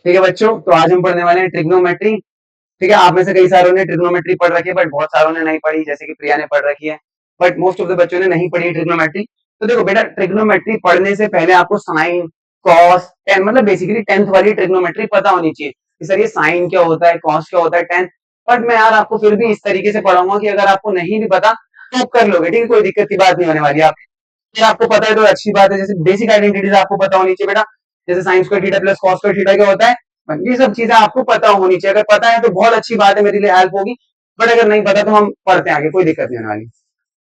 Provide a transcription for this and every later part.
ठीक है बच्चों, तो आज हम पढ़ने वाले हैं ट्रिग्नोमेट्री। ठीक है, आप में से कई सारों ने ट्रिग्नोमेट्री पढ़ रखी है, बट बहुत सारों ने नहीं पढ़ी, जैसे कि प्रिया ने पढ़ रखी है, बट मोस्ट ऑफ द बच्चों ने नहीं पढ़ी ट्रिग्नोमेट्री। तो देखो बेटा, ट्रिग्नोमेट्री पढ़ने से पहले आपको साइन, कॉस, टेन, मतलब बेसिकली टेंथ वाली ट्रिग्नोमेट्री पता होनी चाहिए कि सर ये साइन क्या होता है, कॉस क्या होता है, टेन। बट मैं यार आपको फिर भी इस तरीके से पढ़ाऊंगा कि अगर आपको नहीं भी पता तो आप कर लोगे, ठीक है, कोई दिक्कत की बात नहीं होने वाली। आप फिर आपको पता है तो अच्छी बात है, जैसे बेसिक आइडेंटिटीज आपको पता होनी चाहिए बेटा, जैसे sine square theta plus cos square theta क्या होता है, ये सब चीजें आपको पता होनी चाहिए। अगर पता है तो बहुत अच्छी बात है, मेरे लिए हेल्प होगी। बट अगर नहीं पता तो हम पढ़ते हैं आगे, कोई दिक्कत नहीं होने वाली।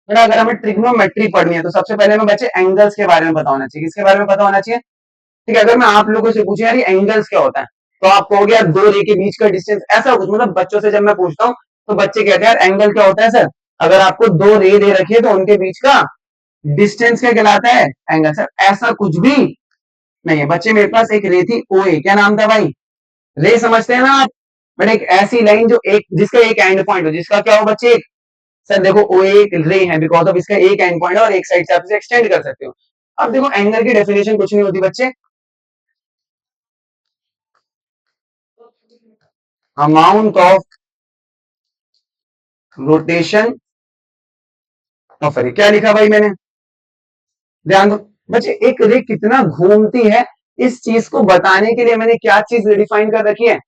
बट अगर हमें ट्रिग्नोमेट्री पढ़नी है तो सबसे पहले हमें बच्चे एंगल्स के बारे में पता होना चाहिए। किसके बारे में पता होना चाहिए? ठीक है, अगर मैं आप लोगों से पूछूं यार ये एंगल्स क्या होता है, तो आप कहोगे यार दो रे के बीच का डिस्टेंस, ऐसा कुछ। मतलब बच्चों से जब मैं पूछता हूँ तो बच्चे कहते हैं यार एंगल क्या होता है सर, अगर आपको दो रे दे रखी है तो उनके बीच का डिस्टेंस क्या कहलाता है, एंगल। सर ऐसा कुछ भी नहीं है बच्चे, मेरे पास एक रे थी ओ ए, क्या नाम था भाई, रे समझते हैं ना आप। बट एक ऐसी लाइन जो एक, जिसका एक एंड पॉइंट हो, जिसका क्या हो बच्चे, सर देखो ओ एक रे है बिकॉज ऑफ इसका एक एंड पॉइंट है और एक साइड से आप इसे एक्सटेंड कर सकते हो। अब देखो एंगल की डेफिनेशन कुछ नहीं होती बच्चे, अमाउंट ऑफ रोटेशन ऑफ रे। क्या लिखा भाई मैंने, ध्यान दो बच्चे, एक रे कितना घूमती है इस चीज को बताने के लिए मैंने क्या चीज डिफाइन कर रखी है,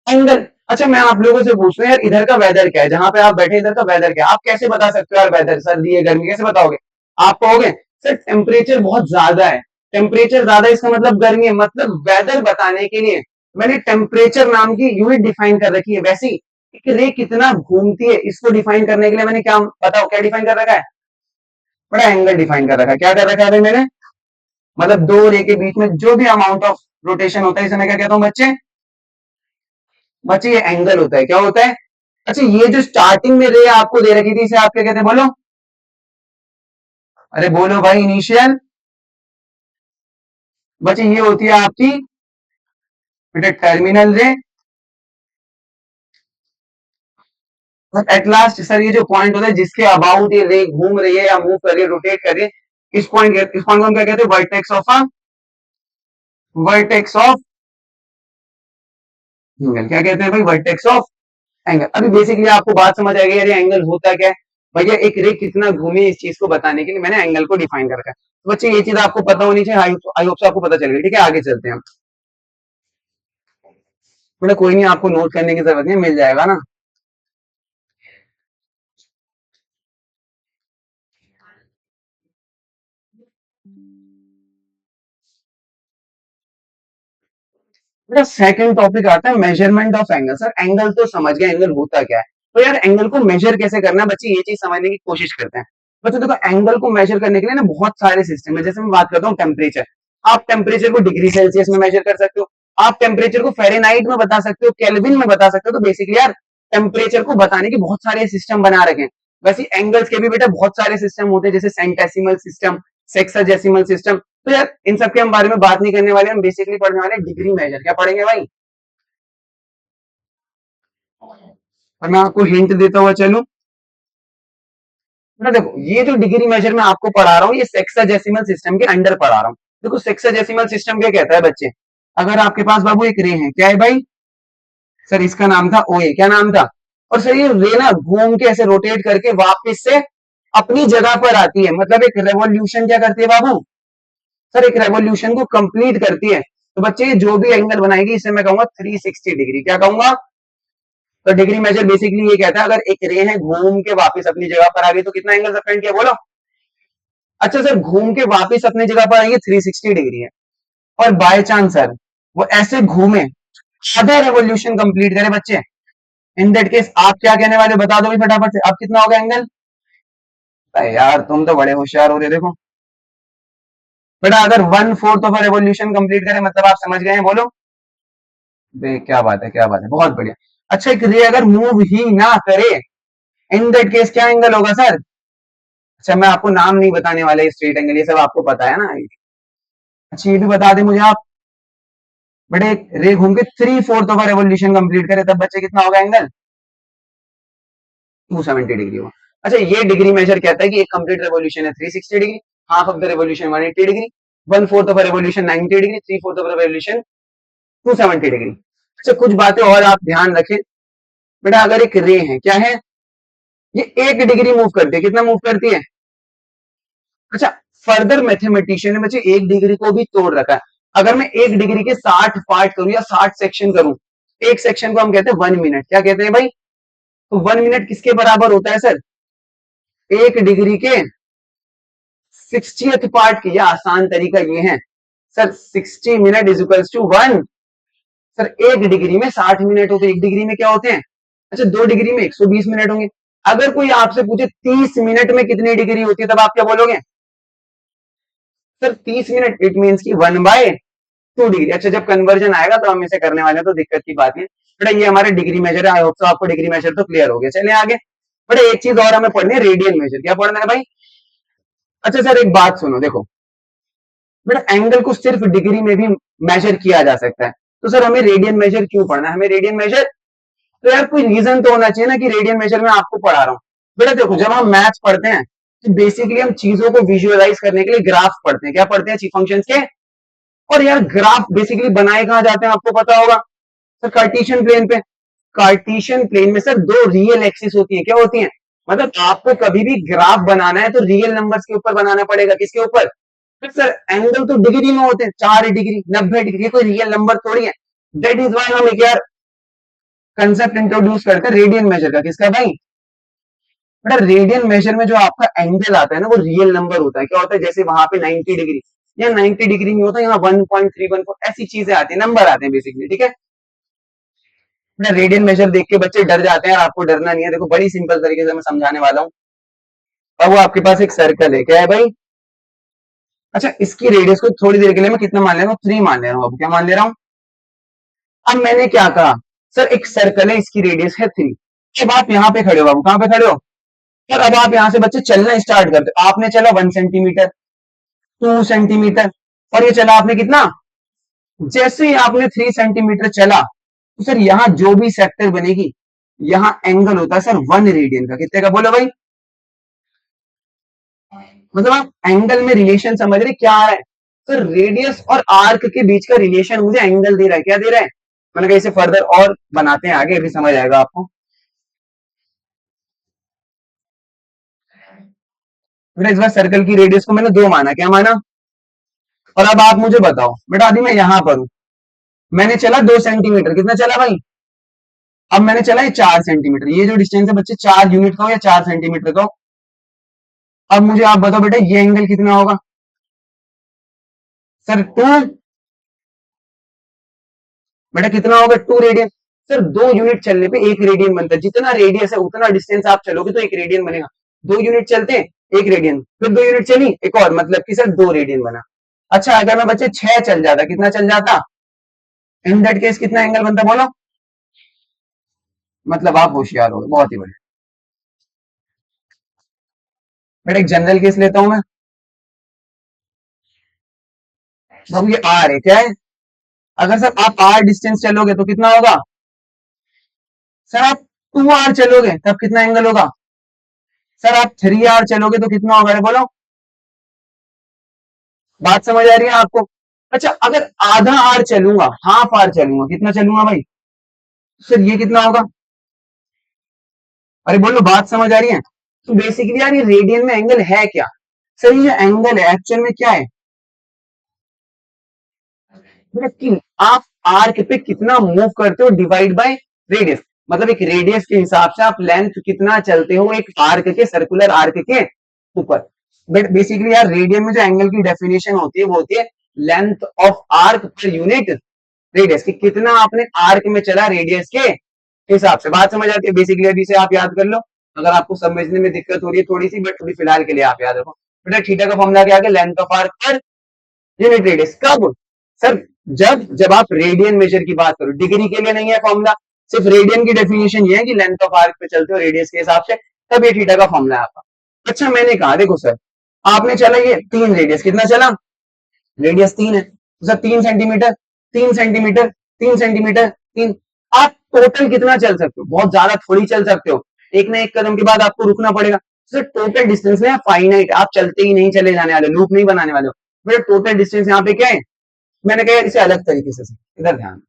एंगल। अच्छा मैं आप लोगों से पूछ रहा हूँ यार इधर का वेदर क्या है, जहां पे आप बैठे इधर का वेदर क्या है, आप कैसे बता सकते हो यार वेदर, सर्दी है गर्मी, कैसे बताओगे? आप कहोगे सर टेम्परेचर बहुत ज्यादा है, टेम्परेचर ज्यादा इसका मतलब गर्मी है, मतलब वेदर बताने के लिए मैंने टेम्परेचर नाम की यूनिट डिफाइन कर रखी है। वैसी एक रे कितना घूमती है इसको डिफाइन करने के लिए मैंने क्या, बताओ क्या डिफाइन कर रखा है, बड़ा एंगल डिफाइन कर रखा है। क्या कर रखा है भाई मैंने, मतलब दो रे के बीच में जो भी अमाउंट ऑफ रोटेशन होता है इसे मैं क्या कहता हूँ बच्चे, बच्चे ये एंगल होता है। क्या होता है? अच्छा ये जो स्टार्टिंग में रे आपको दे रखी थी इसे आप क्या कहते हैं बोलो, अरे बोलो भाई, इनिशियल। बच्चे ये होती है आपकी बेटा टर्मिनल रे। और एट लास्ट सर ये जो पॉइंट होता है जिसके अबाउट ये रे घूम रही है या मूव कर रही है, रोटेट कर रही है, इस पॉइंट को हम क्या कहते हैं, vertex of a, vertex of angle. क्या कहते हैं भाई, वर्टेक्स ऑफ एंगल। अभी बेसिकली आपको बात समझ आ गई यार ये एंगल होता क्या है। भैया एक रे कितना घूमी इस चीज को बताने के लिए मैंने एंगल को डिफाइन कर रखा है। तो बच्चे ये चीज आपको पता होनी चाहिए, आई होप से आपको पता चल गई। ठीक है, आगे चलते हैं। मतलब कोई नहीं, आपको नोट करने की जरूरत नहीं, मिल जाएगा ना। मेरा सेकंड टॉपिक आता है measurement of angle. Sir angle तो समझ गए, एंगल होता क्या है, तो यार एंगल को मेजर कैसे करना है बच्चे, ये चीज समझने की कोशिश करते हैं। बच्चे देखो एंगल को मेजर करने के लिए ना बहुत सारे सिस्टम है। जैसे मैं बात करता हूँ टेम्परेचर, आप टेम्परेचर को डिग्री सेल्सियस में मेजर कर सकते हो, आप टेम्परेचर को फेरेनहाइट में बता सकते हो, केल्विन में बता सकते हो। तो बेसिकली यार टेम्परेचर को बताने के बहुत सारे सिस्टम बना रखे हैं। वैसे एंगल्स के भी बेटा बहुत सारे सिस्टम होते हैं, जैसे सेंटेसिमल सिस्टम, सेक्साजेसिमल सिस्टम। तो यार इन सब के हम बारे में बात नहीं करने वाले, हम बेसिकली पढ़ने वाले डिग्री मेजर। क्या पढ़ेंगे भाई, और मैं आपको हिंट देता हुआ चलूं, ना देखो ये जो डिग्री मेजर मैं आपको पढ़ा रहा हूँ ये सेक्साजेसिमल सिस्टम के अंडर पढ़ा रहा हूँ। देखो सेक्साजेसिमल सिस्टम क्या कहता है बच्चे, अगर आपके पास बाबू एक रे है, क्या है भाई, सर इसका नाम था ओ ए, क्या नाम था, और सर ये रे ना घूम के ऐसे रोटेट करके वापस से अपनी जगह पर आती है, मतलब एक रेवोल्यूशन क्या करती है बाबू, सर एक रेवोल्यूशन को कंप्लीट करती है। तो बच्चे जो भी एंगल बनाएगी इसे मैं कहूंगा 360 डिग्री। क्या कहूंगा, तो डिग्री मेजर बेसिकली ये कहता है अगर एक रे है घूम के वापस अपनी जगह पर आ गई तो कितना एंगल सबटेंड किया बोलो। अच्छा सर घूम के वापस अपनी जगह पर आएंगे 360 डिग्री है, और बाय चांस सर वो ऐसे घूमे आधा रेवोल्यूशन कंप्लीट करे बच्चे, इन दैट केस आप क्या कहने वाले बता दो भी फटाफट से, आप कितना होगा एंगल। यार तुम तो बड़े होशियार हो रहे हो। देखो बेटा अगर 1/4 ऑफ रेवोल्यूशन कंप्लीट करे मतलब आप समझ गए हैं, बोलो। क्या बात है, क्या बात है, बहुत बढ़िया। अच्छा एक रे अगर मूव ही ना करे, इन दैट केस क्या एंगल होगा सर। अच्छा मैं आपको नाम नहीं बताने वाला, स्ट्रेट एंगल ये सब आपको पता है ना। अच्छा ये भी बता दें मुझे आप, बड़े रे घूम के 3/4 ऑफ रेवोल्यूशन कंप्लीट करे तब बच्चे कितना होगा एंगल, 270 डिग्री होगा। अच्छा ये डिग्री मेजर कहता है कि एक कंप्लीट रेवोल्यूशन है 360 degree, half of the revolution 180 degree, 1/4 of revolution 90 degree, 3/4 of revolution 270 degree. अच्छा कुछ बातें और आप ध्यान रखें बेटा, अगर एक रे है, क्या है, ये 1 डिग्री मूव करती है, कितना मूव करती है। अच्छा फर्दर मैथमेटिशियन ने मुझे 1 डिग्री को भी तोड़ रखा है। अगर मैं 1 डिग्री के 60 पार्ट करूं या 60 सेक्शन करूं, एक सेक्शन को हम कहते हैं 1 मिनट। क्या कहते हैं भाई, तो 1 मिनट किसके बराबर होता है सर, 1 डिग्री के 60th पार्ट की। या आसान तरीका ये है sir, 60 minute is equals to 1। Sir 1 degree में 60 मिनट होते हैं, 1 डिग्री में क्या होते हैं, अच्छा 2 डिग्री में 120 मिनट होंगे। अगर कोई आपसे पूछे 30 मिनट में कितनी डिग्री होती है, तब आप क्या बोलोगे सर, 30 मिनट, इट मीन की 1/2 डिग्री। अच्छा जब कन्वर्जन आएगा तो हम इसे करने वाले हैं, तो दिक्कत की बात नहीं। बेटा ये हमारे डिग्री मेजर है, आई होप सो आपको डिग्री मेजर तो क्लियर हो गया। चलिए आगे। बेटा एक चीज और हमें पढ़नी है, रेडियन मेजर। क्या पढ़ना है भाई, अच्छा सर एक बात सुनो, देखो बेटा एंगल को सिर्फ डिग्री में भी मेजर किया जा सकता है, तो सर हमें रेडियन मेजर क्यों पढ़ना है, हमें रेडियन मेजर, तो यार कोई रीजन तो होना चाहिए ना कि रेडियन मेजर में आपको पढ़ा रहा हूं। बेटा देखो जब हम मैथ्स पढ़ते हैं तो बेसिकली हम चीजों को विजुअलाइज करने के लिए ग्राफ पढ़ते हैं। क्या पढ़ते हैं, फंक्शंस के। और यार ग्राफ बेसिकली बनाए कहां जाते हैं, आपको पता होगा सर, कार्टेशियन प्लेन पे। कार्टेशियन प्लेन में सर दो रियल एक्सिस होती है, क्या होती है, मतलब आपको कभी भी ग्राफ बनाना है तो रियल नंबर्स के ऊपर बनाना पड़ेगा, किसके ऊपर, सर एंगल तो डिग्री में होते हैं, 4 डिग्री 90 डिग्री, कोई रियल नंबर थोड़ी है। दैट इज वाई हम एक यार कंसेप्ट इंट्रोड्यूस करते हैं रेडियन मेजर का, किसका भाई, बेटा रेडियन मेजर में जो आपका एंगल आता है ना वो रियल नंबर होता है। क्या होता है, जैसे वहां पे 90 डिग्री, या 90 डिग्री में होता है, यहाँ 1.314, ऐसी चीजें आती है, नंबर आते हैं बेसिकली, ठीक है। बेटा रेडियन मेजर देख के बच्चे डर जाते हैं, और आपको डरना नहीं है, देखो बड़ी सिंपल तरीके से मैं समझाने वाला हूँ। अब वो आपके पास एक सर्कल है, क्या है भाई, अच्छा इसकी रेडियस को थोड़ी देर के लिए मैं कितना मान ले रहा हूँ, 3 मान ले रहा हूँ। अब क्या मान ले रहा हूँ, अब मैंने क्या कहा, सर एक सर्कल है, इसकी रेडियस है 3। अब आप यहाँ पे खड़े हो, बाबू कहाँ पे खड़े हो, सर अब आप यहाँ से बच्चे चलना स्टार्ट करते हो। आपने चला 1 सेंटीमीटर, 2 सेंटीमीटर, और ये चला आपने कितना, जैसे ही आपने 3 सेंटीमीटर चला, तो सर यहाँ जो भी सेक्टर बनेगी, यहाँ एंगल होता है सर 1 रेडियन का, कितने का बोलो भाई, मतलब आप एंगल में रिलेशन समझ रहे क्या है, सर रेडियस और आर्क के बीच का रिलेशन मुझे एंगल दे रहा है, क्या दे रहा है। मैंने कहा इसे फर्दर और बनाते हैं आगे, अभी समझ आएगा आपको। बेटा इस बार सर्कल की रेडियस को मैंने 2 माना, क्या माना, और अब आप मुझे बताओ बेटा, अभी मैं यहां पर हूं, मैंने चला 2 सेंटीमीटर, कितना चला भाई, अब मैंने चला ये 4 सेंटीमीटर, ये जो डिस्टेंस है बच्चे 4 यूनिट का हो या 4 सेंटीमीटर का हो। अब मुझे आप बताओ बेटा ये एंगल कितना होगा, सर 2, बेटा कितना होगा 2 रेडियन। सर 2 यूनिट चलने पे 1 रेडियन बनता है, जितना रेडियस है उतना डिस्टेंस आप चलोगे तो 1 रेडियन बनेगा। 2 यूनिट चलते हैं 1 रेडियन, फिर 2 यूनिट चली एक और, मतलब कि सर 2 रेडियन बना। अच्छा अगर मैं बच्चे 6 चल जाता, कितना चल जाता, इन दैट केस कितना एंगल बनता बोलो, मतलब आप होशियार हो, बहुत ही बढ़िया। बेटा एक जनरल केस लेता हूं मैं, अब ये आर है, क्या है, अगर सर आप आर डिस्टेंस चलोगे तो कितना होगा, सर आप 2 आर चलोगे तब कितना एंगल होगा, सर आप 3 आर चलोगे तो कितना होगा, बोलो, बात समझ आ रही है आपको। अच्छा अगर आधा आर चलूंगा, हाफ आर चलूंगा, कितना चलूंगा भाई, सर ये कितना होगा, अरे बोलो बात समझ आ रही है। तो बेसिकली यार ये रेडियन में एंगल है क्या, सर ये एंगल है एक्चुअल में क्या है, कि आप आर्क पे कितना मूव करते हो डिवाइड बाय रेडियस, मतलब एक रेडियस के हिसाब से आप लेंथ कितना चलते हो एक आर्क के, सर्कुलर आर्क के ऊपर। बट बेसिकली यार रेडियन में जो एंगल की डेफिनेशन होती है वो होती है length of arc per unit radius, कि कितना आपने आर्क में चला रेडियस के हिसाब से। बात समझ आती है, बेसिकली अभी से आप याद कर लो, अगर आपको समझने में दिक्कत हो रही है थोड़ी सी, बट अभी फिलहाल के लिए आप याद रखो। बेटा थीटा का फॉर्मूला क्या है, length of arc per unit radius. कब, सर जब जब आप रेडियन मेजर की बात करो, डिग्री के लिए नहीं है फॉर्मूला, सिर्फ रेडियन की डेफिनेशन ये है कि लेंथ ऑफ आर्क पे चलते हो रेडियस के हिसाब से, तब ये थीटा का फॉर्मूला है आपका। अच्छा मैंने कहा देखो सर, आपने चला ये 3 रेडियस, कितना चला, रेडियस 3 है तो सर 3 सेंटीमीटर, 3 सेंटीमीटर, 3 सेंटीमीटर, 3, आप टोटल कितना चल सकते हो, बहुत ज्यादा थोड़ी चल सकते हो, एक ना एक कदम के बाद आपको रुकना पड़ेगा। सर टोटल डिस्टेंस में फाइनाइट, आप चलते ही नहीं चले जाने वाले, लूप नहीं बनाने वाले हो। मेरा टोटल डिस्टेंस यहाँ पे क्या है, मैंने कहा इसे अलग तरीके से, इधर ध्यान,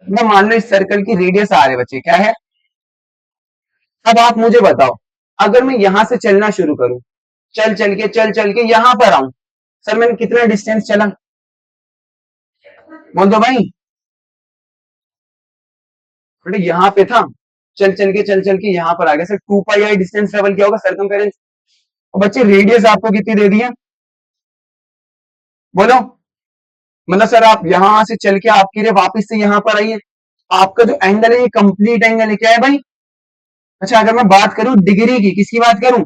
मैं मान लो इस सर्कल की रेडियस आर है बच्चे, क्या है। अब आप मुझे बताओ, अगर मैं यहां से चलना शुरू करूं, चल चल के यहां पर आऊं, सर मैंने कितना डिस्टेंस चला, बोल दो भाई। बेटा यहाँ पे था, चल चल के यहाँ पर आ गया सर, 2 पाई डिस्टेंस ट्रेवल किया होगा सर्कमफेरेंस। और बच्चे रेडियस आपको कितनी दे दी है, बोलो। मतलब सर आप यहां से चल के आपकी रे वापस से यहाँ पर आइए, आपका जो एंगल है ये कंप्लीट एंगल है, क्या है भाई। अच्छा अगर मैं बात करूं डिग्री की, किसकी बात करूं,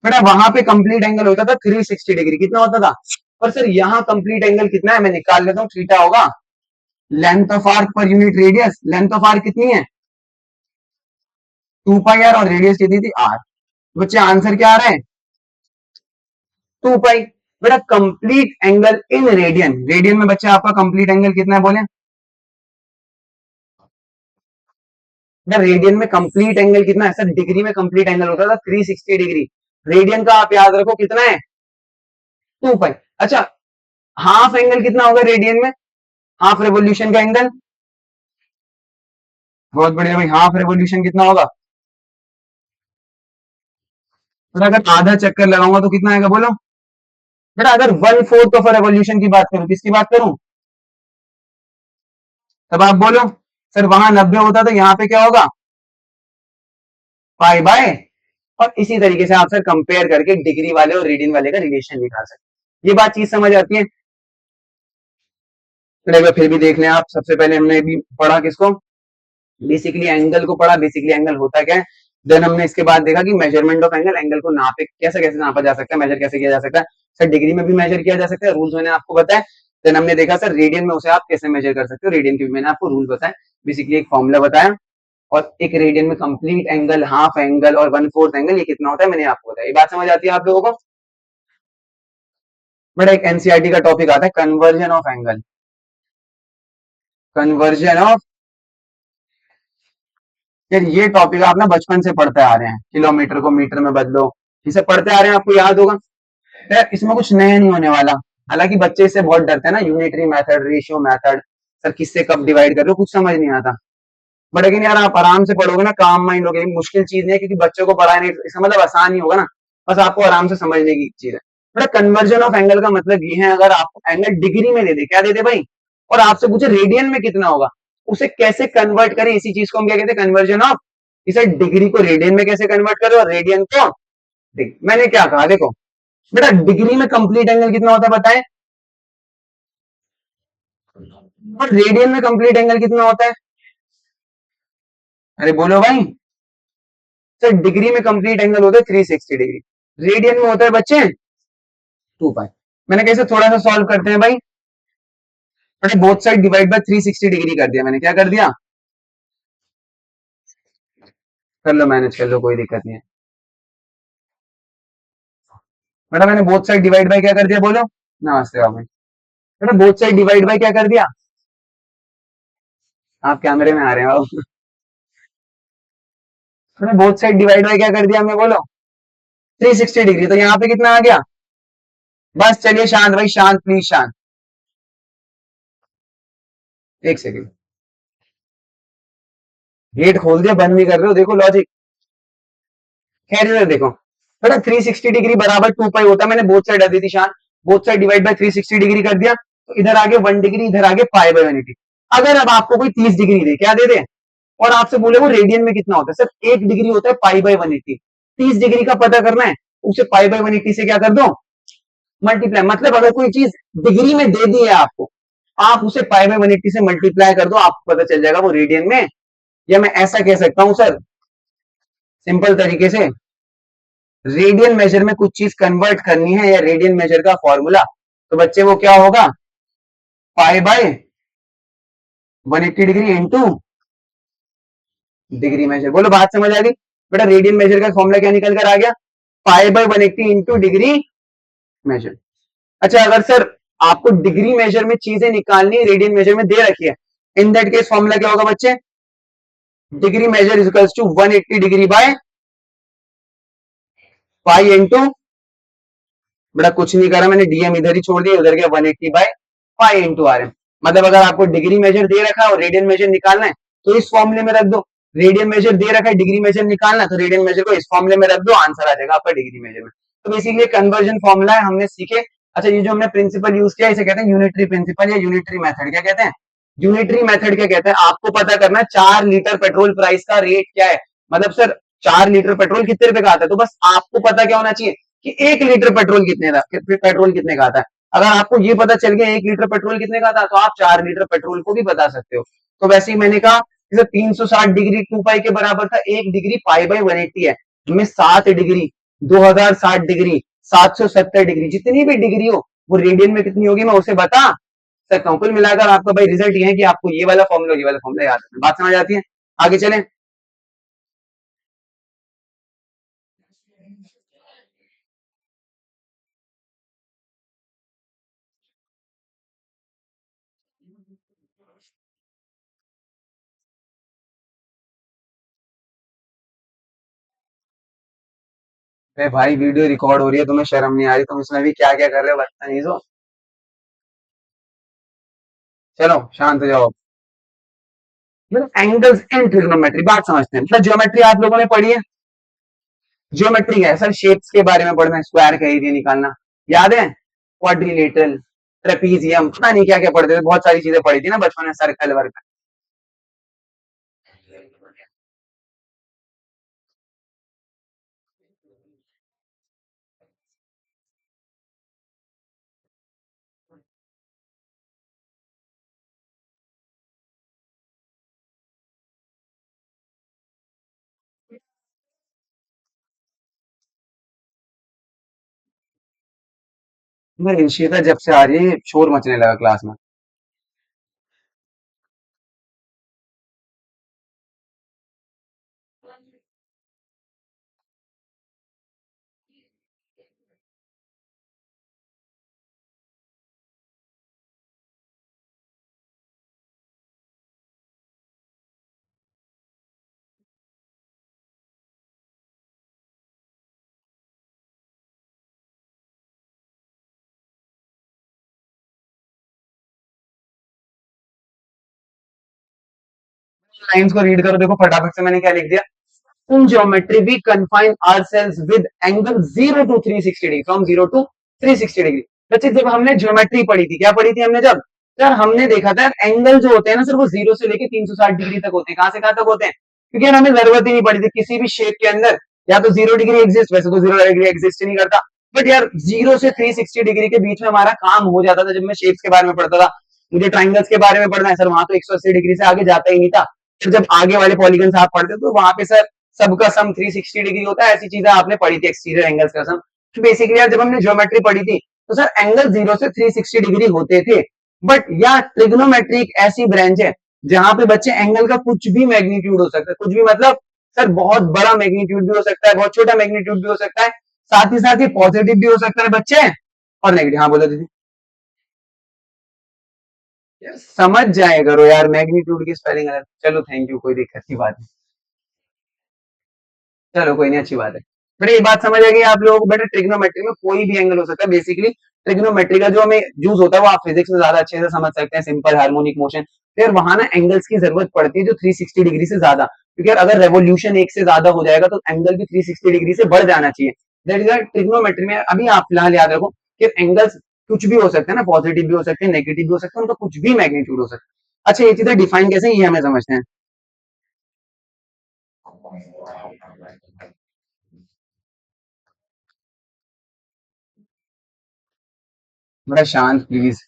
बेटा वहां पे कंप्लीट एंगल होता था 360 डिग्री, कितना होता था। पर सर यहाँ कंप्लीट एंगल कितना है, मैं निकाल लेता हूँ, थीटा होगा length of arc per unit radius, length of arc कितनी है 2 पाई आर, और रेडियस कितनी थी आर। बच्चे आंसर क्या आ रहा है 2 पाई। बेटा complete angle in radian, radian में बच्चे आपका कंप्लीट एंगल कितना है बोले। बेटा रेडियन में कंप्लीट एंगल कितना है सर, डिग्री में कंप्लीट एंगल होता था 360 डिग्री, रेडियन का आप याद रखो कितना है 2 पाई। अच्छा हाफ एंगल कितना होगा रेडियन में, हाफ रेवोल्यूशन का एंगल, बहुत बढ़िया भाई, हाफ रेवोल्यूशन कितना होगा। बेटा अगर आधा चक्कर लगाऊंगा तो कितना आएगा बोलो। बेटा अगर 1/4 ऑफ रेवोल्यूशन की बात करूं, किसकी बात करूं, तब आप बोलो। सर वहां 90 होता तो यहाँ पे क्या होगा पाई बाय। और इसी तरीके से आप सर कंपेयर करके डिग्री वाले और रेडियन वाले का रिलेशन निकाल सकते, ये बात चीज समझ आती है। एक बार फिर भी देख लें आप, सबसे पहले हमने भी पढ़ा किसको, बेसिकली एंगल को पढ़ा, बेसिकली एंगल होता क्या है। देन हमने इसके बाद देखा कि मेजरमेंट ऑफ एंगल, एंगल को नापे कैसे कैसे नापा जा सकता है, मेजर कैसे किया जा सकता है, सर डिग्री में भी मेजर किया जा सकता है, रूल्स मैंने आपको बताया। देन हमने देखा सर रेडियन में उसे आप कैसे मेजर कर सकते हो, रेडियन के भी मैंने आपको रूल बताया, बेसिकली एक फॉर्मूला बताया। और एक रेडियन में कंप्लीट एंगल, हाफ एंगल और 1/4 एंगल ये कितना होता है मैंने आपको बताया, ये बात समझ आती है आप लोगों को। बड़ा एक एनसीईआरटी का टॉपिक आता है conversion of angle, conversion of, यार ये टॉपिक आप ना बचपन से पढ़ते आ रहे हैं, किलोमीटर को मीटर में बदलो, इसे पढ़ते आ रहे हैं, आपको याद होगा। यार इसमें कुछ नया नहीं होने वाला, हालांकि बच्चे इससे बहुत डरते हैं ना, unitary method, ratio method, sir किससे कब डिवाइड कर रहे हो, कुछ समझ नहीं आता। बट लेकिन यार आप आराम से पढ़ोगे ना, काम माइंड होगा, मुश्किल चीज नहीं है, क्योंकि बच्चों को पढ़ाने इसका मतलब आसान ही होगा ना, बस आपको आराम से समझने की चीज है। बड़ा कन्वर्जन ऑफ एंगल का मतलब ये है, अगर आपको एंगल डिग्री में दे दे, क्या दे दे भाई, और आपसे पूछे रेडियन में कितना होगा, उसे कैसे कन्वर्ट करें, इसी चीज को हम क्या कहते हैं कन्वर्जन ऑफ। इसे डिग्री को रेडियन में कैसे कन्वर्ट करें, और रेडियन को मैंने क्या कहा देखो, बेटा डिग्री में कंप्लीट एंगल कितना होता है बताएं, और रेडियन में कंप्लीट एंगल कितना होता है, अरे बोलो भाई। सर डिग्री में कंप्लीट एंगल होता है 360 डिग्री, रेडियन में होता है बच्चे 2 पाई। मैंने कैसे थोड़ा सा सॉल्व करते हैं भाई, मैंने both side divide by 360 degree कर दिया, मैंने क्या कर दिया, कर लो मैनेज कर लो, कोई दिक्कत नहीं है। बेटा मैंने बोथ साइड डिवाइड बाय क्या कर दिया बोलो, नमस्ते बाबू। बेटा बोथ साइड डिवाइड बाय क्या कर दिया, आप कैमरे में आ रहे हो बाबू। मैंने बोथ साइड डिवाइड बाय क्या कर दिया हमने बोलो 360 डिग्री, तो यहाँ पे कितना आ गया, बस चलिए शांत भाई, शांत प्लीज शांत, एक सेकेंड, गेट खोल दिया बंद नहीं कर रहे हो, देखो लॉजिक। खैर इधर देखो, बेटा 360 डिग्री बराबर 2 पाई होता है, मैंने बोथ साइड दी थी शान, both side divide by 360 degree कर दिया, तो इधर आगे 1 डिग्री, इधर आगे पाई बाय 180। अगर अब आपको कोई 30 डिग्री दे, क्या दे दे, और आपसे बोले वो रेडियन में कितना होता है, सर 1 डिग्री होता है पाई बाय 180, 30 डिग्री का पता करना है, उसे पाई बाय 180 से क्या कर दो मल्टीप्लाई, मतलब अगर कोई चीज डिग्री में दे दी है आपको, आप उसे पाई बाय 180 से मल्टीप्लाई कर दो, आपको पता चल जाएगा वो रेडियन में। या मैं ऐसा कह सकता हूं सर सिंपल तरीके से, रेडियन मेजर में कुछ चीज कन्वर्ट करनी है, या रेडियन मेजर का फॉर्मूला, तो बच्चे वो क्या होगा pi by 180 degree into degree measure, बोलो बात समझ आ गई। बेटा रेडियन मेजर का फॉर्मूला क्या निकल कर आ गया, pi by 180 into degree measure. अच्छा अगर सर आपको डिग्री मेजर में चीजें निकालनी है, रेडियन मेजर में दे रखी है, इन दैट केस फॉर्मूला क्या होगा बच्चे, degree measure is equals to 180 degree by pi into, बेटा कुछ नहीं करा मैंने, डीएम इधर ही छोड़ दिया, उधर गया 180 by pi into r m. मतलब अगर आपको डिग्री मेजर दे रखा है और रेडियन मेजर निकालना है तो इस फॉर्मूले में रख दो। रेडियन मेजर दे रखा है, डिग्री मेजर निकालना है तो रेडियन मेजर को इस फॉर्मूले में रख दो, आंसर आ जाएगा आपका डिग्री मेजर में। तो बेसिकली कन्वर्जन फॉर्मूला है, हमने सीखे। अच्छा, ये जो हमने प्रिंसिपल यूज किया इसे कहते हैं यूनिटरी प्रिंसिपल या यूनिटरी मेथड। क्या कहते हैं? यूनिटरी मेथड क्या कहते हैं? आपको पता करना है 4 लीटर पेट्रोल प्राइस का रेट क्या है। मतलब सर 4 लीटर पेट्रोल कितने रुपए का आता है, तो बस आपको पता क्या होना चाहिए कि 1 लीटर पेट्रोल कितने का आता है। अगर आपको ये पता चल गया 1 लीटर पेट्रोल कितने का था तो आप 4 लीटर पेट्रोल को भी बता सकते हो। तो वैसे ही मैंने कहा जैसे 360 डिग्री 2 पाई के बराबर था, 1 डिग्री पाई बाई 180 है, में 7 डिग्री, 2060 डिग्री, 770 डिग्री, जितनी भी डिग्री हो वो रेडियन में कितनी होगी मैं उसे बता सकता हूँ। कुल मिलाकर आपका भाई रिजल्ट ये है कि आपको ये वाला फॉर्मूला याद है। बात समझ आती है? आगे चलें। अरे भाई वीडियो रिकॉर्ड हो रही है, तुम्हें शर्म नहीं आ रही? तुम इसमें भी क्या क्या कर रहे हो बदतमीज हो। चलो शांत हो जाओ। मतलब एंगल्स एंड ट्रिग्नोमेट्री बात समझते हैं। मतलब ज्योमेट्री आप लोगों ने पढ़ी है। ज्योमेट्री है सर, शेप्स के बारे में पढ़ना है, स्क्वायर का एरिया निकालना याद है, क्वाड्रिलेटरल, ट्रेपीजियम, पता नहीं क्या क्या पढ़ते थे, बहुत सारी चीजें पढ़ी थी ना बचपन में, सर्कल वर्क। मेरी श्वेता जब से आ रही है शोर मचने लगा क्लास में। लाइंस को रीड करो, देखो फटाफट से मैंने क्या लिख दिया। In geometry, we confine ourselves with angle 0 to 360 degree, from 0 to 360 degree. बच्चे जब हमने ज्योमेट्री पढ़ी थी, क्या पढ़ी थी हमने जब, यार हमने देखा था एंगल जो होते हैं ना सर वो 0 से लेके 360 डिग्री तक होते हैं। कहां से कहां तक होते हैं? क्योंकि यार हमें जरूरत ही नहीं पड़ी थी किसी भी शेप के अंदर या तो 0 डिग्री एग्जिस्ट, वैसे तो 0 डिग्री एग्जिस्ट ही नहीं करता, बट यार 0 से 360 डिग्री के बीच में हमारा काम हो जाता था। जब मैं शेप्स के बारे में पढ़ता था, मुझे ट्राइंगल्स के बारे में पढ़ना है सर, वहां तो 180 डिग्री से आगे जाता ही नहीं था। फिर जब आगे वाले पॉलीगन आप पढ़ते तो वहां पे सर सबका सम 360 डिग्री होता है, ऐसी चीजें आपने पढ़ी थी, एक्सटीरियर एंगल्स का सम। तो बेसिकली यार जब हमने ज्योमेट्री पढ़ी थी तो सर एंगल 0 से 360 डिग्री होते थे। बट यार ट्रिग्नोमेट्री एक ऐसी ब्रांच है जहां पे बच्चे एंगल का कुछ भी मैग्नीट्यूड हो सकता है, कुछ भी मतलब सर बहुत बड़ा मैग्नीट्यूड भी हो सकता है, बहुत छोटा मैग्नीट्यूड भी हो सकता है, साथ ही पॉजिटिव भी हो सकता है बच्चे, और नेगेटिव। हाँ बोलो दीदी। यार समझ जाए करो यार, मैग्नीट्यूड की स्पेलिंग अलग। चलो थैंक यू, कोई दिक्कत की बात नहीं। चलो कोई नहीं, अच्छी बात है। बेटा ये बात समझ आएगी आप लोग, बेटा ट्रिग्नोमेट्री में कोई भी एंगल हो सकता है। बेसिकली ट्रिग्नोमेट्री का जो हमें यूज होता है वो आप फिजिक्स में ज्यादा अच्छे से समझ सकते हैं, सिंपल हार्मोनिक मोशन। फिर वहां ना एंगल्स की जरूरत पड़ती है जो 360 डिग्री से ज्यादा, क्योंकि यार अगर रेवोल्यूशन एक से ज्यादा हो जाएगा तो एंगल भी 360 डिग्री से बढ़ जाना चाहिए। दैट इज ट्रिग्नोमेट्री में। अभी आप फिलहाल याद रखो कि एंगल्स कुछ भी हो सकते हैं ना, पॉजिटिव भी हो सकते हैं, नेगेटिव भी हो सकते हैं, उनका कुछ भी मैग्नीट्यूड हो सकता है। अच्छा ये चीजें डिफाइन कैसे हैं, ये हमें समझते हैं। बड़ा शांत प्लीज।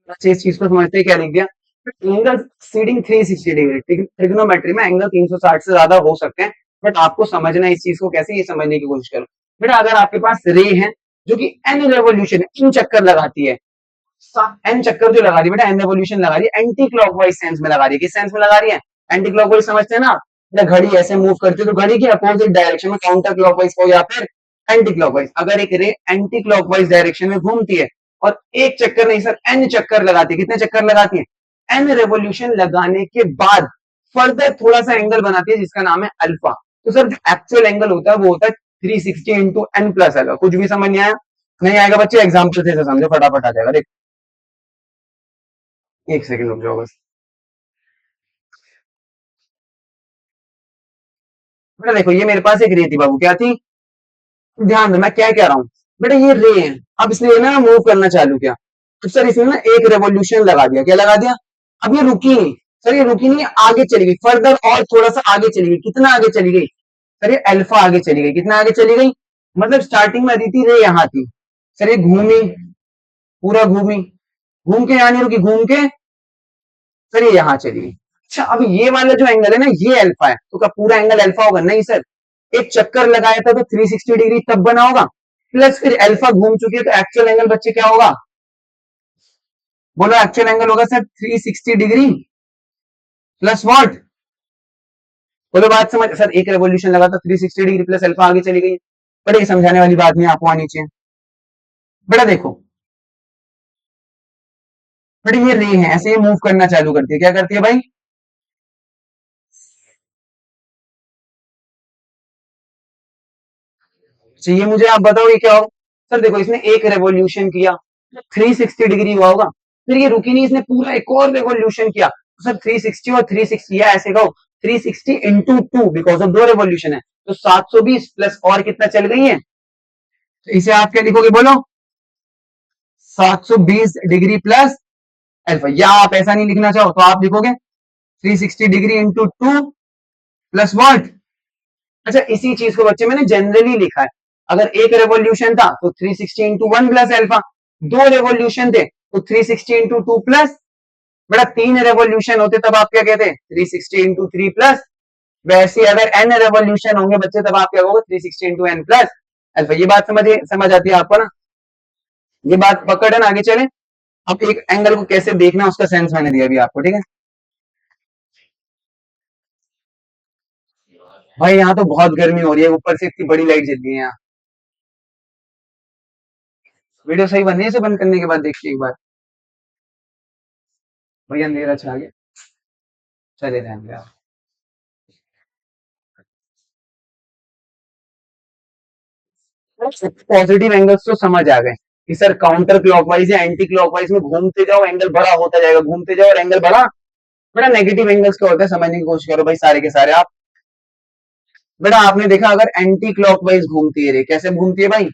अच्छे इस चीज को समझते हैं, क्या लिख दिया, एंगल सीडिंग 360 डिग्री, ट्रिग्नोमेट्री में एंगल 360 से ज्यादा हो सकते हैं, बट आपको समझना है इस चीज को कैसे, ये समझने की कोशिश करो। बेटा अगर आपके पास रे है जो कि एन रेवोल्यूशन इन चक्कर लगाती है, एन चक्कर जो लगा रही है बेटा, एन रेवोल्यूशन लगा रही है, एंटी क्लॉकवाइज सेंस में लगा रही है, किस सेंस में लगा रही है, एंटी क्लॉकवाइज, समझते हैं ना, जब घड़ी ऐसे मूव करती है तो घड़ी की अपोजिट डायरेक्शन में, काउंटर क्लॉकवाइज हो या फिर एंटी क्लॉकवाइज, अगर एक रे एंटी क्लॉकवाइज डायरेक्शन में घूमती है और एक चक्कर नहीं सर एन चक्कर लगाती है, कितने चक्कर लगाती है, एन रेवोल्यूशन लगाने के बाद फर्दर थोड़ा सा एंगल बनाती है जिसका नाम है अल्फा। तो सर जो एक्चुअल एंगल होता है वो होता है 360 इंटू एन प्लस अल्फा। कुछ भी समझ नहीं आया, नहीं आएगा बच्चे एग्जाम्पल से समझो, फटाफट आ जाएगा। देख एक सेकंड रुक जाओ बस। बेटा देखो ये मेरे पास एक रे थी बाबू, क्या थी, ध्यान दो मैं क्या कह रहा हूँ, बेटा ये रे है, अब इसने ना मूव करना चालू किया, तो सर इसने ना एक रेवोल्यूशन लगा दिया, क्या लगा दिया, अब ये रुकी नहीं, सर ये रुकी नहीं, आगे चली गई फर्दर, और थोड़ा सा आगे चली गई, कितना आगे चली गई, सर ये अल्फा आगे चली गई, कितना आगे चली गई, मतलब स्टार्टिंग में अदिति रे यहाँ थी, सर ये घूमी, पूरा घूमी, घूम के यहाँ नहीं रुकी, घूम के सर ये यहाँ चली गई। अच्छा अब ये वाला जो एंगल है ना ये अल्फा है, तो क्या पूरा एंगल अल्फा होगा, नहीं सर, एक चक्कर लगाया था तो 360 डिग्री तब बना होगा, प्लस फिर अल्फा घूम चुकी है तो एक्चुअल एंगल बच्चे क्या होगा, बोलो एक्चुअल एंगल होगा सर 360 डिग्री प्लस व्हाट, बोलो बात समझ, सर एक रेवोल्यूशन लगा था 360 डिग्री प्लस अल्फा आगे चली गई, बड़े ये समझाने वाली बात नहीं आपको आनी चाहिए। बेटा देखो, बट ये रे है ऐसे, ये मूव करना चालू करती है, क्या करती है भाई, चाहिए मुझे, आप बताओ ये क्या होगा, सर देखो इसने एक रेवोल्यूशन किया, 360 डिग्री हुआ होगा, फिर ये रुकी नहीं, इसने पूरा एक और रेवोल्यूशन किया, तो सर 360 और 360 या ऐसे कहो 360 इंटू टू, बिकॉज ऑफ दो रेवोल्यूशन है, तो 720 प्लस और कितना चल गई है, तो इसे आप क्या लिखोगे बोलो, 720 डिग्री प्लस अल्फा, या आप ऐसा नहीं लिखना चाहो तो आप लिखोगे 360 degree into two plus what. अच्छा इसी चीज को बच्चे मैंने जनरली लिखा है, अगर एक रेवोल्यूशन था तो 360 इंटू वन प्लस अल्फा, दो रेवोल्यूशन थे तो 360 इंटू टू प्लस, बड़ा तीन रेवोल्यूशन होते तब आप क्या कहते हैं 360 इंटू थ्री प्लस, वैसे अगर एन रेवोल्यूशन होंगे बच्चे तब आप क्या कहोगे 360 इंटू एन प्लस अल्फा। ये बात समझ आती है आपको ना, ये बात पकड़ है ना, आगे चले। अब एक एंगल को कैसे देखना उसका सेंस मैंने दिया अभी आपको, ठीक है भाई, यहाँ तो बहुत गर्मी हो रही है, ऊपर से इतनी बड़ी लाइट जल रही है यहाँ। वीडियो सही बन रही है इसे बंद करने के बाद, देखिए एक बार, भैया अंधेरा छा गया, चले जाएंगे आप। पॉजिटिव एंगल्स तो समझ आ गए कि सर काउंटर क्लॉकवाइज या एंटी क्लॉकवाइज में घूमते जाओ एंगल बड़ा होता जाएगा, घूमते जाओ और एंगल बड़ा, बड़ा नेगेटिव एंगल्स क्या होता है समझने की कोशिश करो भाई सारे के सारे आप। बेटा आपने देखा अगर एंटी क्लॉकवाइज घूमती है रे, कैसे घूमती है भाई,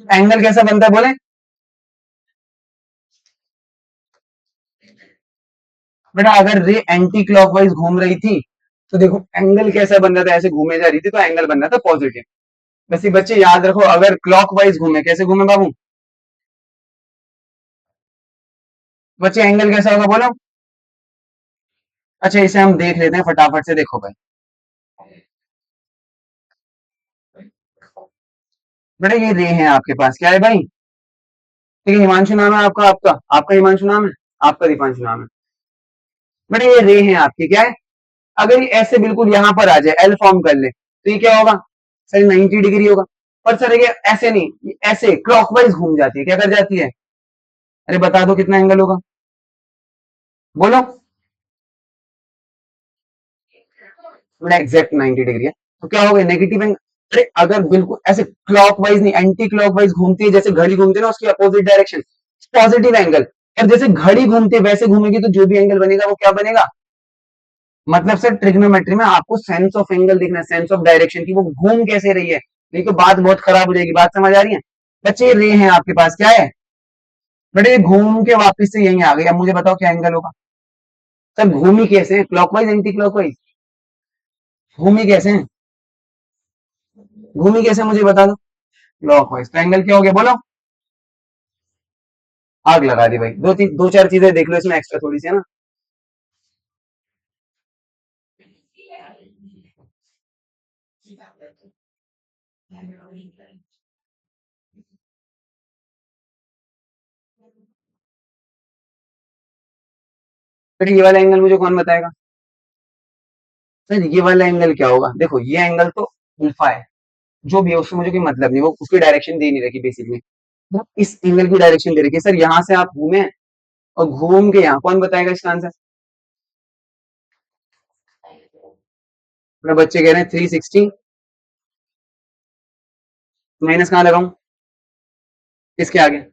एंगल कैसा बनता है बोले, बेटा अगर रे एंटी क्लॉकवाइज घूम रही थी तो देखो एंगल कैसा बन रहा था, ऐसे घूमे जा रही थी तो एंगल बन रहा था पॉजिटिव। बस ये बच्चे याद रखो, अगर क्लॉकवाइज घूमे, कैसे घूमे बाबू, बच्चे एंगल कैसा होगा बोलो। अच्छा इसे हम देख लेते हैं फटाफट से, देखो भाई, बेटा ये रे है आपके पास, क्या है भाई, ठीक है, हिमांशु नाम है आपका, आपका आपका हिमांशु नाम है, आपका दीपांशु नाम है, बेटा ये रे है आपकी, क्या है, अगर ये ऐसे बिल्कुल यहां पर आ जाए, एल फॉर्म कर ले तो ये क्या होगा, सर 90 डिग्री होगा, पर सर ये ऐसे नहीं, ये ऐसे क्लॉकवाइज घूम जाती है, क्या कर जाती है, अरे बता दो कितना एंगल होगा बोलो, थोड़ा एग्जैक्ट 90 डिग्री है, तो क्या होगा नेगेटिव एंगल। अरे अगर बिल्कुल ऐसे क्लॉकवाइज नहीं एंटी क्लॉकवाइज घूमती है, जैसे घड़ी घूमती है ना उसकी अपोजिट डायरेक्शन, पॉजिटिव एंगल, और जैसे घड़ी घूमती है वैसे घूमेगी तो जो भी एंगल बनेगा वो क्या बनेगा, मतलब सर ट्रिग्नोमेट्री में आपको सेंस ऑफ एंगल दिखना है, सेंस ऑफ डायरेक्शन की वो घूम कैसे रही है, नहीं तो बात बहुत खराब हो जाएगी, बात समझ आ रही है बच्चे, रे हैं आपके पास, क्या है बेटे, घूम के वापस से यहीं आ गई, अब मुझे बताओ क्या एंगल होगा, सर घूमी कैसे है, क्लॉकवाइज एंटी क्लॉकवाइज, घूमी कैसे है, घूमी कैसे मुझे बता दो, क्लॉकवाइज। तो एंगल क्या हो गया बोलो? आग लगा दी भाई। दो चार चीजें देख लो इसमें एक्स्ट्रा थोड़ी सी, है ना। फिर ये वाला एंगल मुझे कौन बताएगा? सर ये वाला एंगल क्या होगा? देखो ये एंगल तो अल्फा है, जो भी है उससे मुझे कोई मतलब नहीं, वो उसकी डायरेक्शन दे नहीं रखी बेसिकली। वो इस एंगल की डायरेक्शन दे रखी है। सर यहाँ से आप घूमे और घूम के यहाँ, कौन बताएगा इसका आंसर? मेरे बच्चे कह रहे हैं 360। माइनस कहाँ लगाऊं? इसके आगे?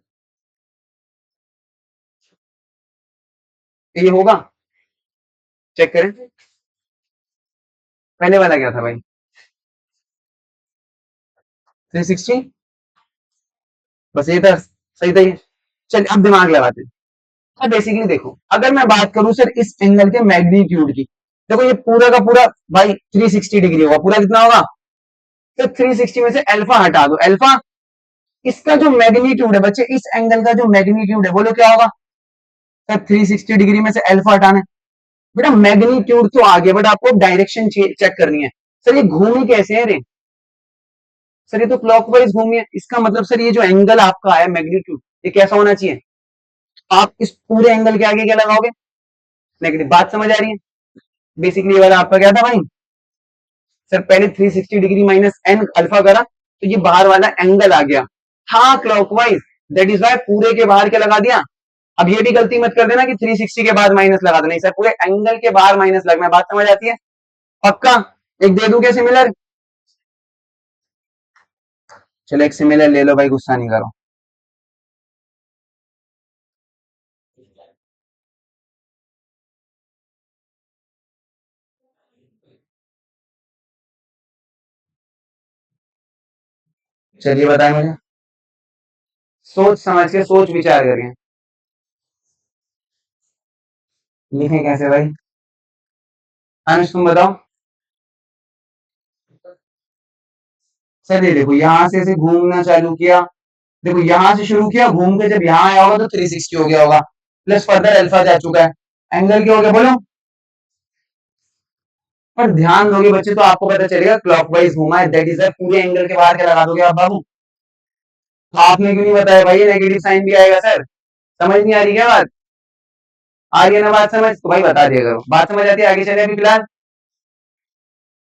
ये होगा? चेक करें। पहले वाला क्या था भाई? 360। बस ये था, सही था ये। चल अब दिमाग लगाते हैं। अब बेसिकली देखो, अगर मैं बात करूं सर इस एंगल के मैग्नीट्यूड की, देखो ये पूरा का पूरा भाई 360 डिग्री होगा। पूरा कितना होगा? तो 360 में से अल्फा हटा दो। अल्फा, इसका जो मैग्नीट्यूड है बच्चे, इस एंगल का जो मैग्नीट्यूड है बोलो क्या होगा? सर 360 डिग्री में से अल्फा हटाना है। बेटा मैग्नीट्यूड तो आ गया, बट आपको डायरेक्शन चेक करनी है। सर ये घूमी कैसे है रे? सर ये तो क्लॉकवाइज घूमी है। इसका मतलब सर ये जो एंगल आपका है मैग्नीट्यूड, ये कैसा होना चाहिए? आप इस पूरे एंगल के आगे क्या लगाओगे? नेगेटिव। बात समझ आ रही है? बेसिकली ये वाला आपका क्या था भाई? सर पहले 360 डिग्री माइनस एन अल्फा करा तो ये बाहर वाला एंगल आ गया। हाँ क्लॉकवाइज, दैट इज वाई पूरे के बाहर क्या लगा दिया। अब ये भी गलती मत कर देना कि 360 के बाद माइनस लगा देना। सर पूरे एंगल के बाहर माइनस लगना है। बात समझ आती है? पक्का? एक दे दूं क्या सिमिलर? चलो एक सिमिलर ले लो भाई, गुस्सा नहीं करो। चलिए बताएं मुझे, सोच समझ के सोच विचार करें। लिखें कैसे भाई? अनुज तुम बताओ। सर ये देखो यहाँ से ऐसे घूमना चालू किया। देखो यहाँ से शुरू किया, घूम के जब यहाँ आया होगा तो 360 हो गया होगा। प्लस फर्दर अल्फा जा चुका है। एंगल क्या हो गया बोलो? पर ध्यान दोगे बच्चे तो आपको पता चलेगा क्लॉकवाइज घूमा है, दैट इज पूरे एंगल के बाहर क्या लगा दोगे आप बाबू? तो आपने क्यों नहीं बताया भाई? नेगेटिव साइन भी आएगा सर। समझ नहीं आ रही क्या बात? आ रही है ना बात समझ? तो भाई बता दिया करो। बात समझ आती है? आगे चले अभी फिलहाल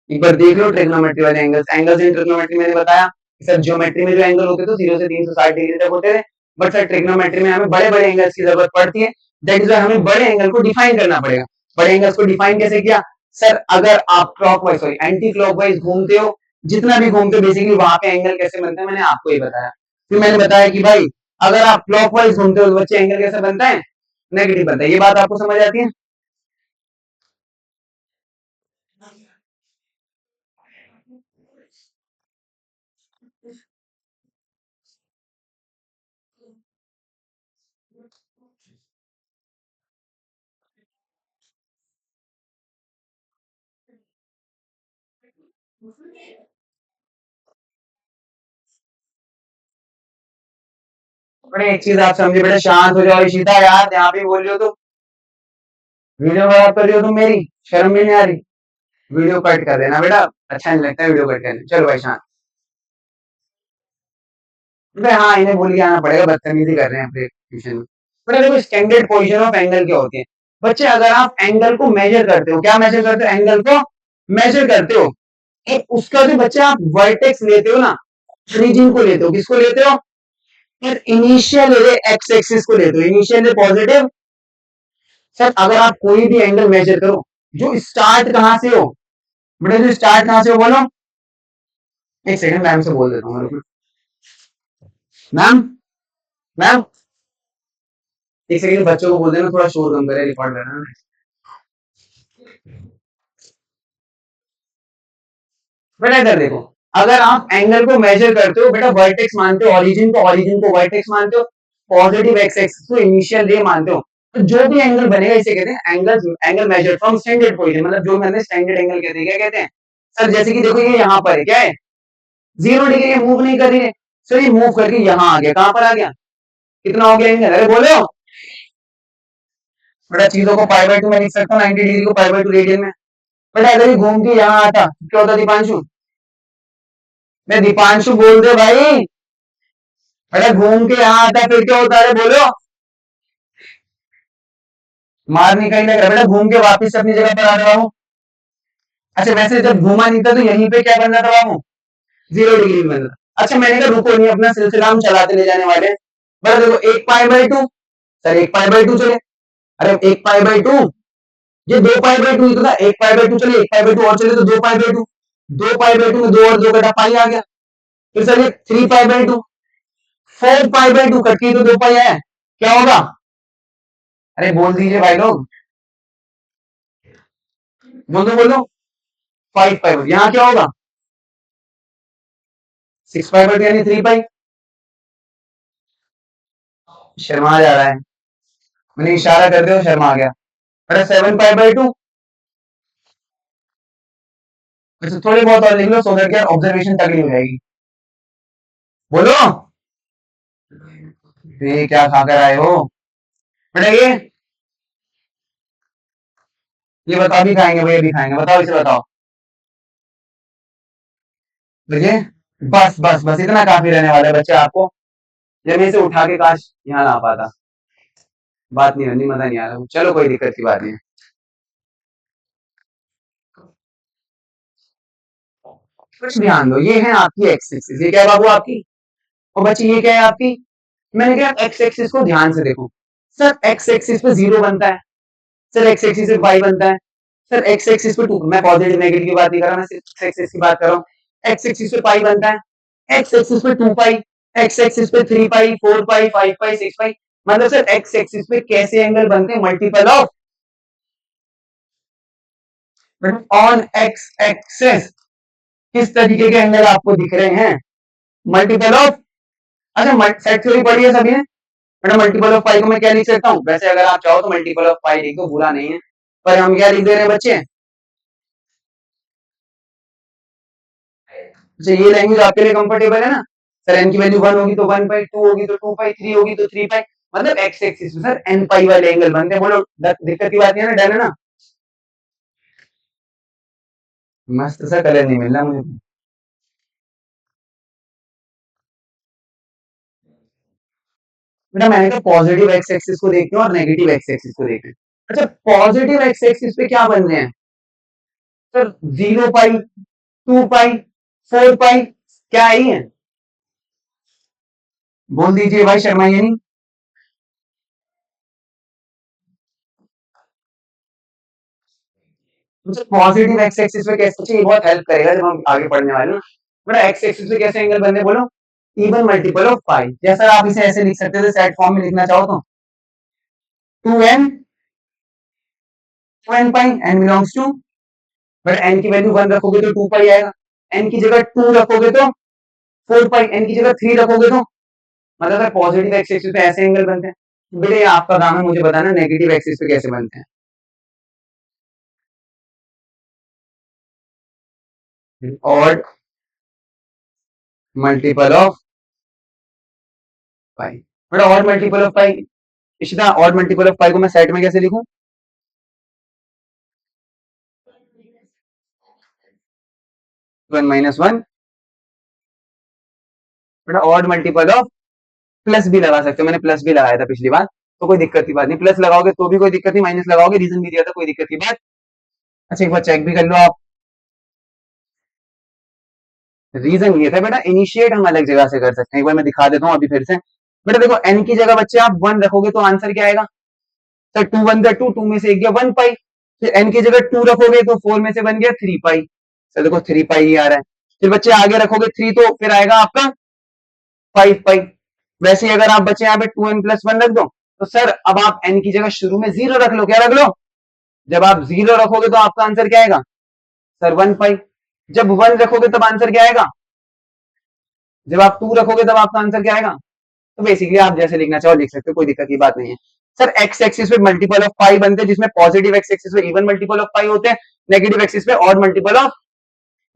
एक बार देख लो ट्रिग्नोमेट्री वाले एंगल्स। एंगल्स इन ट्रिग्नोमेट्री मैंने बताया कि सर ज्योमेट्री में जो एंगल होते थे 0 से 360 डिग्री तक होते थे, बट सर ट्रिग्नोमेट्री में हमें बड़े बड़े एंगल्स की जरूरत पड़ती है। दैट इज हमें बड़े एंगल को डिफाइन करना पड़ेगा। बड़े एंगल्स को डिफाइन कैसे किया? सर अगर आप क्लॉकवाइज सॉरी एंटी क्लॉकवाइज घूमते हो, जितना भी घूमते हो बेसिकली वहां पे एंगल कैसे बनते हैं मैंने आपको ही बताया। फिर मैंने बताया कि भाई अगर आप क्लॉकवाइज घूमते हो तो बच्चे एंगल कैसे बनता है? नेगेटिव बनता है। ये बात आपको समझ आती है? बड़े एक चीज आप समझे बेटा, शांत हो जाओ इशिता यार, यहाँ पे बोल रही हो तो। वीडियो खराब कर रही हो तुम मेरी, शर्म भी नहीं आ रही? वीडियो कट कर देना बेटा, अच्छा नहीं लगता है वीडियो कट करना। चलो भाई शांत। बेटा हाँ इन्हें बोल के आना पड़ेगा, बदतमीजी कर रहे हैं अपने ट्यूशन में। बेटा देखो स्टैंडर्ड पोजीशन ऑफ एंगल क्या होती है? बच्चे अगर आप एंगल को मेजर करते हो, क्या मेजर करते हो? एंगल को मेजर करते हो। एक उसका जो बच्चे आप वर्टेक्स लेते हो ना, ओरिजिन को लेते हो, किसको लेते हो? फिर इनिशियल एक्स एक्सिस को लेते हो, इनिशियल पॉजिटिव। सर अगर आप कोई भी एंगल मेजर करो, जो स्टार्ट कहां से हो? बेटा जो स्टार्ट कहां से हो बोलो? एक सेकंड मैम से बोल देता हूँ। मैम, मैम एक सेकंड बच्चों को बोल देना थोड़ा शोर कम करे, रिकॉर्ड करना। बेटा इधर देखो, अगर आप एंगल को मेजर करते हो बेटा, वर्टेक्स मानते हो ओरिजिन को वर्टेक्स मानते हो, पॉजिटिव एक्स एक्सिस को इनिशियल रे मानते हो, तो जो भी एंगल बनेगा इसे कहते हैं angle angle measure from standard position. मतलब जो मैंने स्टैंडर्ड एंगल कहते हैं, क्या कहते हैं? सर जैसे कि देखो ये यहाँ पर है, क्या है? 0 डिग्री, मूव नहीं कर रही है। सर ये मूव करके यहाँ आ गया, कहां पर आ गया, कितना हो गया एंगल, अरे बोलो बेटा। चीजों को पाई बाय टू में लिख सकता हूँ, 90 डिग्री को पाई बाय टू रेडियन में। बेटा अगर ये घूम के यहाँ आता क्या होता दीपांशु, मैं दीपांशु बोल दे भाई, बेटा घूम के यहाँ आता फिर क्या होता है बोलो, मारने का ही लग रहा है बेटा, घूम के वापिस अपनी जगह पर आ रहा हूँ। अच्छा वैसे जब घूमा नहीं था तो यहीं पे क्या बनना था बाबू, 0 डिग्री में बनना था। अच्छा मैंने कहा रुको नहीं, अपना सिलसिला हम चलाते ले जाने वाले हैं। बेटा देखो 1 pi by 2, sir 1 pi by 2 चले, अरे 1 पाई बाय 2, ये 2 पाई बाय 2 ही तो था, 1 पाई बाय 2 चले, 1 पाई बाय 2 और चले तो 2 पाई बाय 2, 2 पाई बाय 2 में 2 और 2 कटा पाई आ गया। फिर सर ये 3 pi by 2, 4 pi by 2 cut के तो 2 पाई है, क्या होगा, अरे बोल दीजिए भाई लोग, बोलो बोलो, 5 पाई, यहाँ क्या होगा, 6 पाई बाय 2 यानी 3 पाई, शर्मा जा रहा है, मैंने इशारा कर दिया शर्मा आ गया। अरे 7 पाई बाय 2, वैसे थोड़ी बहुत और लिख लो सो दैट ऑब्जर्वेशन तगड़ी हो जाएगी, बोलो ये क्या खाकर आए हो बेटा, ये बताओ भी खाएंगे भैया, भी खाएंगे, बताओ इसे बताओ मुझे, बस बस बस इतना काफी रहने वाला है बच्चे आपको, जब मैं इसे उठा के काश यहाँ ला पाता, बात नहीं होनी, मजा नहीं आ रहा, चलो कोई दिक्कत की बात नहीं है। कुछ ध्यान दो, ये है आपकी एक्स एक्सिस, ये क्या है बाबू आपकी, और बच्चे ये क्या है आपकी, मैंने कहा एक्स एक्सिस को ध्यान से देखो, सर एक्स एक्सिस पे 0 बनता है, सर एक्स एक्सिस पे पाई बनता है, सर एक्स एक्सिस पे 2, मैं पॉजिटिव नेगेटिव की बात नहीं कर रहा, मैं सिर्फ एक्स एक्सिस की बात कर रहा हूँ, एक्स एक्सिस पे पाई बनता है, एक्स एक्सिस पे 2 पाई, एक्स एक्सिस पे 3 पाई, 4 पाई, 5 पाई, 6 पाई, मतलब सर एक्स एक्सिस पे कैसे एंगल बनते हैं, multiple of, on x axis किस तरीके के एंगल आपको दिख रहे हैं, मल्टीपल ऑफ, अच्छा सेट थ्योरी पढ़ी है सभी ने बेटा, मल्टीपल ऑफ पाई को मैं क्या लिख सकता हूँ, वैसे अगर आप चाहो तो मल्टीपल ऑफ पाई लिख दो, बुरा नहीं है, पर हम क्या लिख दे रहे हैं बच्चे, अच्छा ये लैंग्वेज आपके लिए कंफर्टेबल है ना, सर एन की वैल्यू 1 होगी तो 1 पाई, 2 होगी तो 2 पाई, 3 होगी तो 3 पाई, मतलब एक्स एक्सिस में सर एन पाई वाले एंगल बनते हैं, बोलो दिक्कत की बात नहीं है ना, डन है ना, मस्त सा कलर नहीं मिल रहा मुझे, बेटा मैंने कहा पॉजिटिव एक्स एक्सिस को देखते हैं और नेगेटिव एक्स एक्सिस को देखते हैं। अच्छा पॉजिटिव एक्स एक्सिस पे क्या बन रहे हैं सर, 0 पाई, 2 पाई, 4 पाई, क्या ही है, बोल दीजिए भाई शर्माइए नहीं, मुझे पॉजिटिव एक्स एक्सिस पे कैसे, ये बहुत हेल्प करेगा जब हम आगे पढ़ने वाले हैं, बेटा एक्स एक्सिस पे कैसे एंगल बनने बोलो, इवन मल्टीपल ऑफ पाई, जैसा आप इसे ऐसे लिख सकते थे, सेट फॉर्म में लिखना चाहो तो 2n pi, n belongs to, but n की वैल्यू 1 रखोगे तो 2 पाई आएगा, n की जगह 2 रखोगे तो 4 पाई, n की जगह 3 रखोगे तो, मतलब पॉजिटिव एक्स एक्सिस पे ऐसे एंगल बनते हैं, बेटे आपका काम है मुझे बताना नेगेटिव एक्सिस पे कैसे बनते हैं, ऑड मल्टीपल ऑफ पाई, बेटा odd multiple of pi, Ishita odd multiple of pi को मैं सेट में कैसे लिखूं, 1 - 1, बेटा ऑड मल्टीपल ऑफ, प्लस भी लगा सकते हो, मैंने प्लस भी लगाया था पिछली बार, तो कोई दिक्कत की बात नहीं, प्लस लगाओगे तो भी कोई दिक्कत नहीं, माइनस लगाओगे रीजन भी दिया था, कोई दिक्कत की बात। अच्छा एक बार चेक भी कर लो आप, रीजन ये था बेटा, इनिशिएट हम अलग जगह से कर सकते हैं, एक बार मैं दिखा देता हूँ अभी फिर से, बेटा देखो एन की जगह बच्चे आप 1 रखोगे तो आंसर क्या आएगा, सर 2 1 2, 2 में से एक गया 1 पाई, फिर एन की जगह 2 रखोगे तो 4 में से बन गया 3 पाई, सर देखो 3 पाई ही आ रहा है, फिर बच्चे आगे रखोगे 3 तो फिर आएगा आपका 5 पाई, वैसे ही अगर आप बच्चे यहाँ पे 2n+1 रख दो, तो सर अब आप n की जगह शुरू में 0 रख लो, क्या रख लो, जब आप 0 रखोगे तो आपका आंसर क्या आएगा, सर 1 पाई, जब 1 रखोगे तब आंसर क्या आएगा, जब आप 2 रखोगे तब आपका आंसर क्या आएगा, तो बेसिकली आप जैसे लिखना चाहो लिख सकते हो, कोई दिक्कत की बात नहीं है। सर एक्स एक्सिस पे मल्टीपल ऑफ पाई बनते हैं, जिसमें पॉजिटिव एक्स एक्सिस पे इवन मल्टीपल ऑफ पाई होते हैं, नेगेटिव एक्सिस पे ऑड मल्टीपल ऑफ,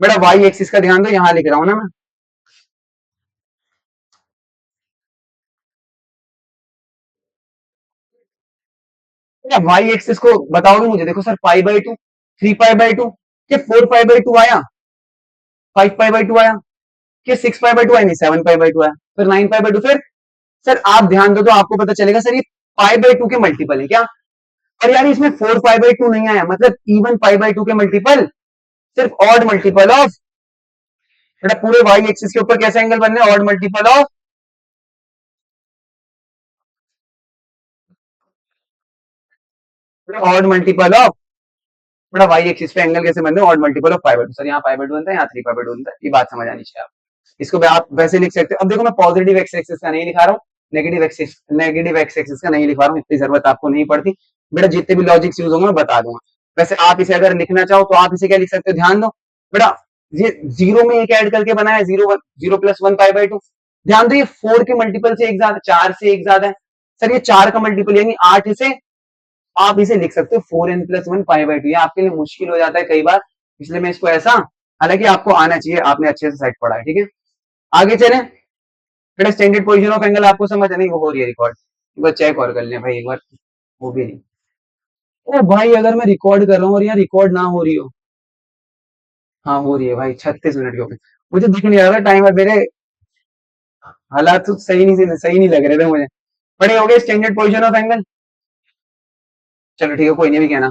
बेटा वाई एक्सिस का ध्यान दो, यहां लिख रहा हूं ना मैं, या वाई एक्सिस को बताओगे मुझे, देखो sir pi by two, 3 pi by two, क्या 4 पाई बाई टू आया, 5 पाई बाई टू आया, क्या 6 पाई बाई टू आया, नहीं 7 पाई बाई टू आया, फिर 9 पाई बाई टू, फिर सर आप ध्यान दो तो आपको पता चलेगा सर ये पाई बाई टू के मल्टीपल है क्या। और यार इसमें 4 पाई बाई टू नहीं आया, मतलब इवन पाई बाई टू के मल्टीपल, सिर्फ ऑड मल्टीपल ऑफ, बेटा पूरे वाई एक्सिस के ऊपर कैसा एंगल बन रहा है, odd multiple of, odd multiple of, बड़ा वाई एक्सिस पे एंगल कैसे बनते हैं, odd multiple of pi by two, sir यहाँ पाई बाई टू बनता है, यहाँ 3 पाई बाई टू बनता है, ये बात समझ आनी चाहिए आप। इसको भी आप वैसे लिख सकते हो। अब देखो मैं पॉजिटिव एक्स एक्सिस का नहीं लिखा रहा हूँ, नेगेटिव एक्स एक्सिस का नहीं लिखा रहा हूँ, इतनी जरूरत आपको नहीं पड़ती, बेटा जितने भी लॉजिक्स यूज होंगे मैं बता दूंगा। वैसे आप इसे अगर लिखना चाहो तो आप इसे क्या लिख सकते हो, ध्यान दो बेटा, ये जीरो में एक ऐड करके बनाया, zero plus 1 pi by two, ध्यान दो ये 4 के मल्टीपल से एक ज्यादा, 4 से एक ज्यादा है, सर ये 4 का मल्टीपल यानी 8 से, आप इसे लिख सकते हो 4n+1 पाई बाई टू, ये आपके लिए मुश्किल हो जाता है कई बार, इसलिए मैं इसको ऐसा, हालांकि आपको आना चाहिए, आपने अच्छे से सेट पढ़ा है, ठीक है। आगे चले, बेटा स्टैंडर्ड पोजीशन ऑफ एंगल आपको समझ नहीं, वो हो रही है रिकॉर्ड, एक बार चेक और कर लें भाई एक बार, वो भी नहीं। ओ भाई अगर मैं रिकॉर्ड कर रहा हूँ और यहाँ रिकॉर्ड ना हो रही हो, हाँ हो रही है भाई, 36 मिनट के ऊपर, मुझे दिख नहीं रहा था टाइम, मेरे हालात तो सही नहीं लग रहे थे मुझे। बड़े हो गए स्टैंडर्ड पोजीशन ऑफ एंगल, चलो ठीक है कोई नहीं भी कहना,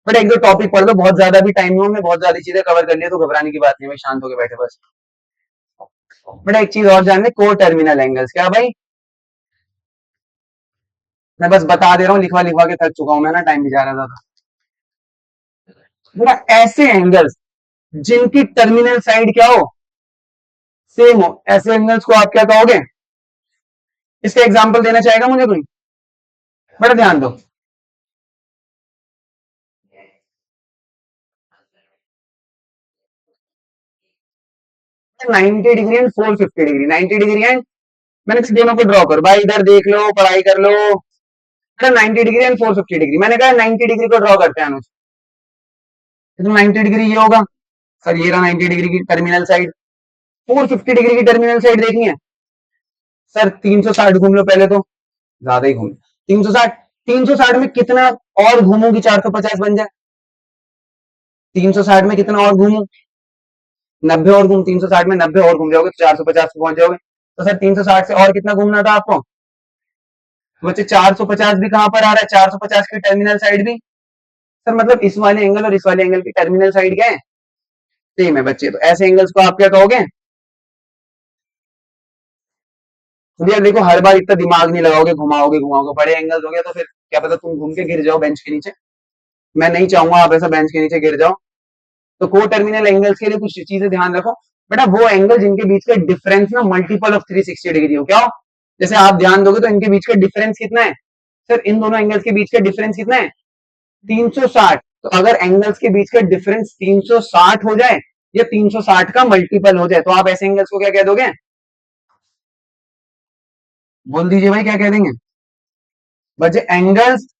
बट एक दो टॉपिक पढ़ लो, बहुत ज्यादा भी टाइम नहीं, हमने बहुत ज्यादा चीजें कवर कर ली है, तो घबराने की बात नहीं है भाई, शांत होकर बैठे बस। बट एक चीज और जान ले, को टर्मिनल एंगल्स, क्या भाई, मैं बस बता दे रहा हूँ, लिखवा लिखवा के थक चुका हूँ मैं ना, टाइम भी जा रहा था। बेटा ऐसे एंगल्स जिनकी टर्मिनल साइड क्या हो, सेम हो, ऐसे एंगल्स को आप क्या कहोगे, इसका एग्जांपल देना चाहेगा मुझे कोई, बड़ा ध्यान दो, 90 degree and 450 degree, 90 degree and, मैंने इस दोनों को ड्रॉ करो भाई, इधर देख लो पढ़ाई कर लो, 90 डिग्री एंड 450 डिग्री, मैंने कहा 90 डिग्री को ड्रॉ करते हैं अनुज, तो 90 डिग्री ये होगा, सर ये रहा 90 डिग्री की टर्मिनल साइड, 450 डिग्री की टर्मिनल साइड देखनी है, सर 360 घूम लो पहले तो, ज्यादा ही घूम, 360, 360 में कितना और घूमूंगी 450 बन जाए, 360 में कितना और घूमू, 90 और घूम, 360 में 90 और घूम जाओगे तो 450 पे पहुंच जाओगे, तो सर 360 से और कितना घूमना था आपको, तो बच्चे 450 भी कहां पर आ रहा है, 450 की टर्मिनल साइड भी, सर मतलब इस वाले एंगल और इस वाले एंगल की टर्मिनल साइड क्या है, सेम है बच्चे, तो ऐसे एंगल्स को आप क्या कहोगे। तो यार देखो हर बार इतना दिमाग नहीं लगाओगे, घुमाओगे घुमाओगे, बड़े एंगल्स हो गया तो फिर क्या पता तुम घूम के गिर जाओ बेंच के नीचे, मैं नहीं चाहूंगा आप ऐसा बेंच के नीचे गिर जाओ। तो को टर्मिनल एंगल्स के लिए कुछ चीजें ध्यान रखो, बेटा वो एंगल जिनके बीच का डिफरेंस ना मल्टीपल ऑफ 360 डिग्री हो, क्या हो, जैसे आप ध्यान दोगे तो इनके बीच का डिफरेंस कितना है, सर इन दोनों एंगल्स के बीच का डिफरेंस कितना है, 360, तो अगर एंगल्स के बीच का डिफरेंस 360 हो जाए या 360 का मल्टीपल हो जाए, तो आप ऐसे एंगल्स को क्या कह दोगे, बोल दीजिए भाई क्या कह देंगे, बच्चे angles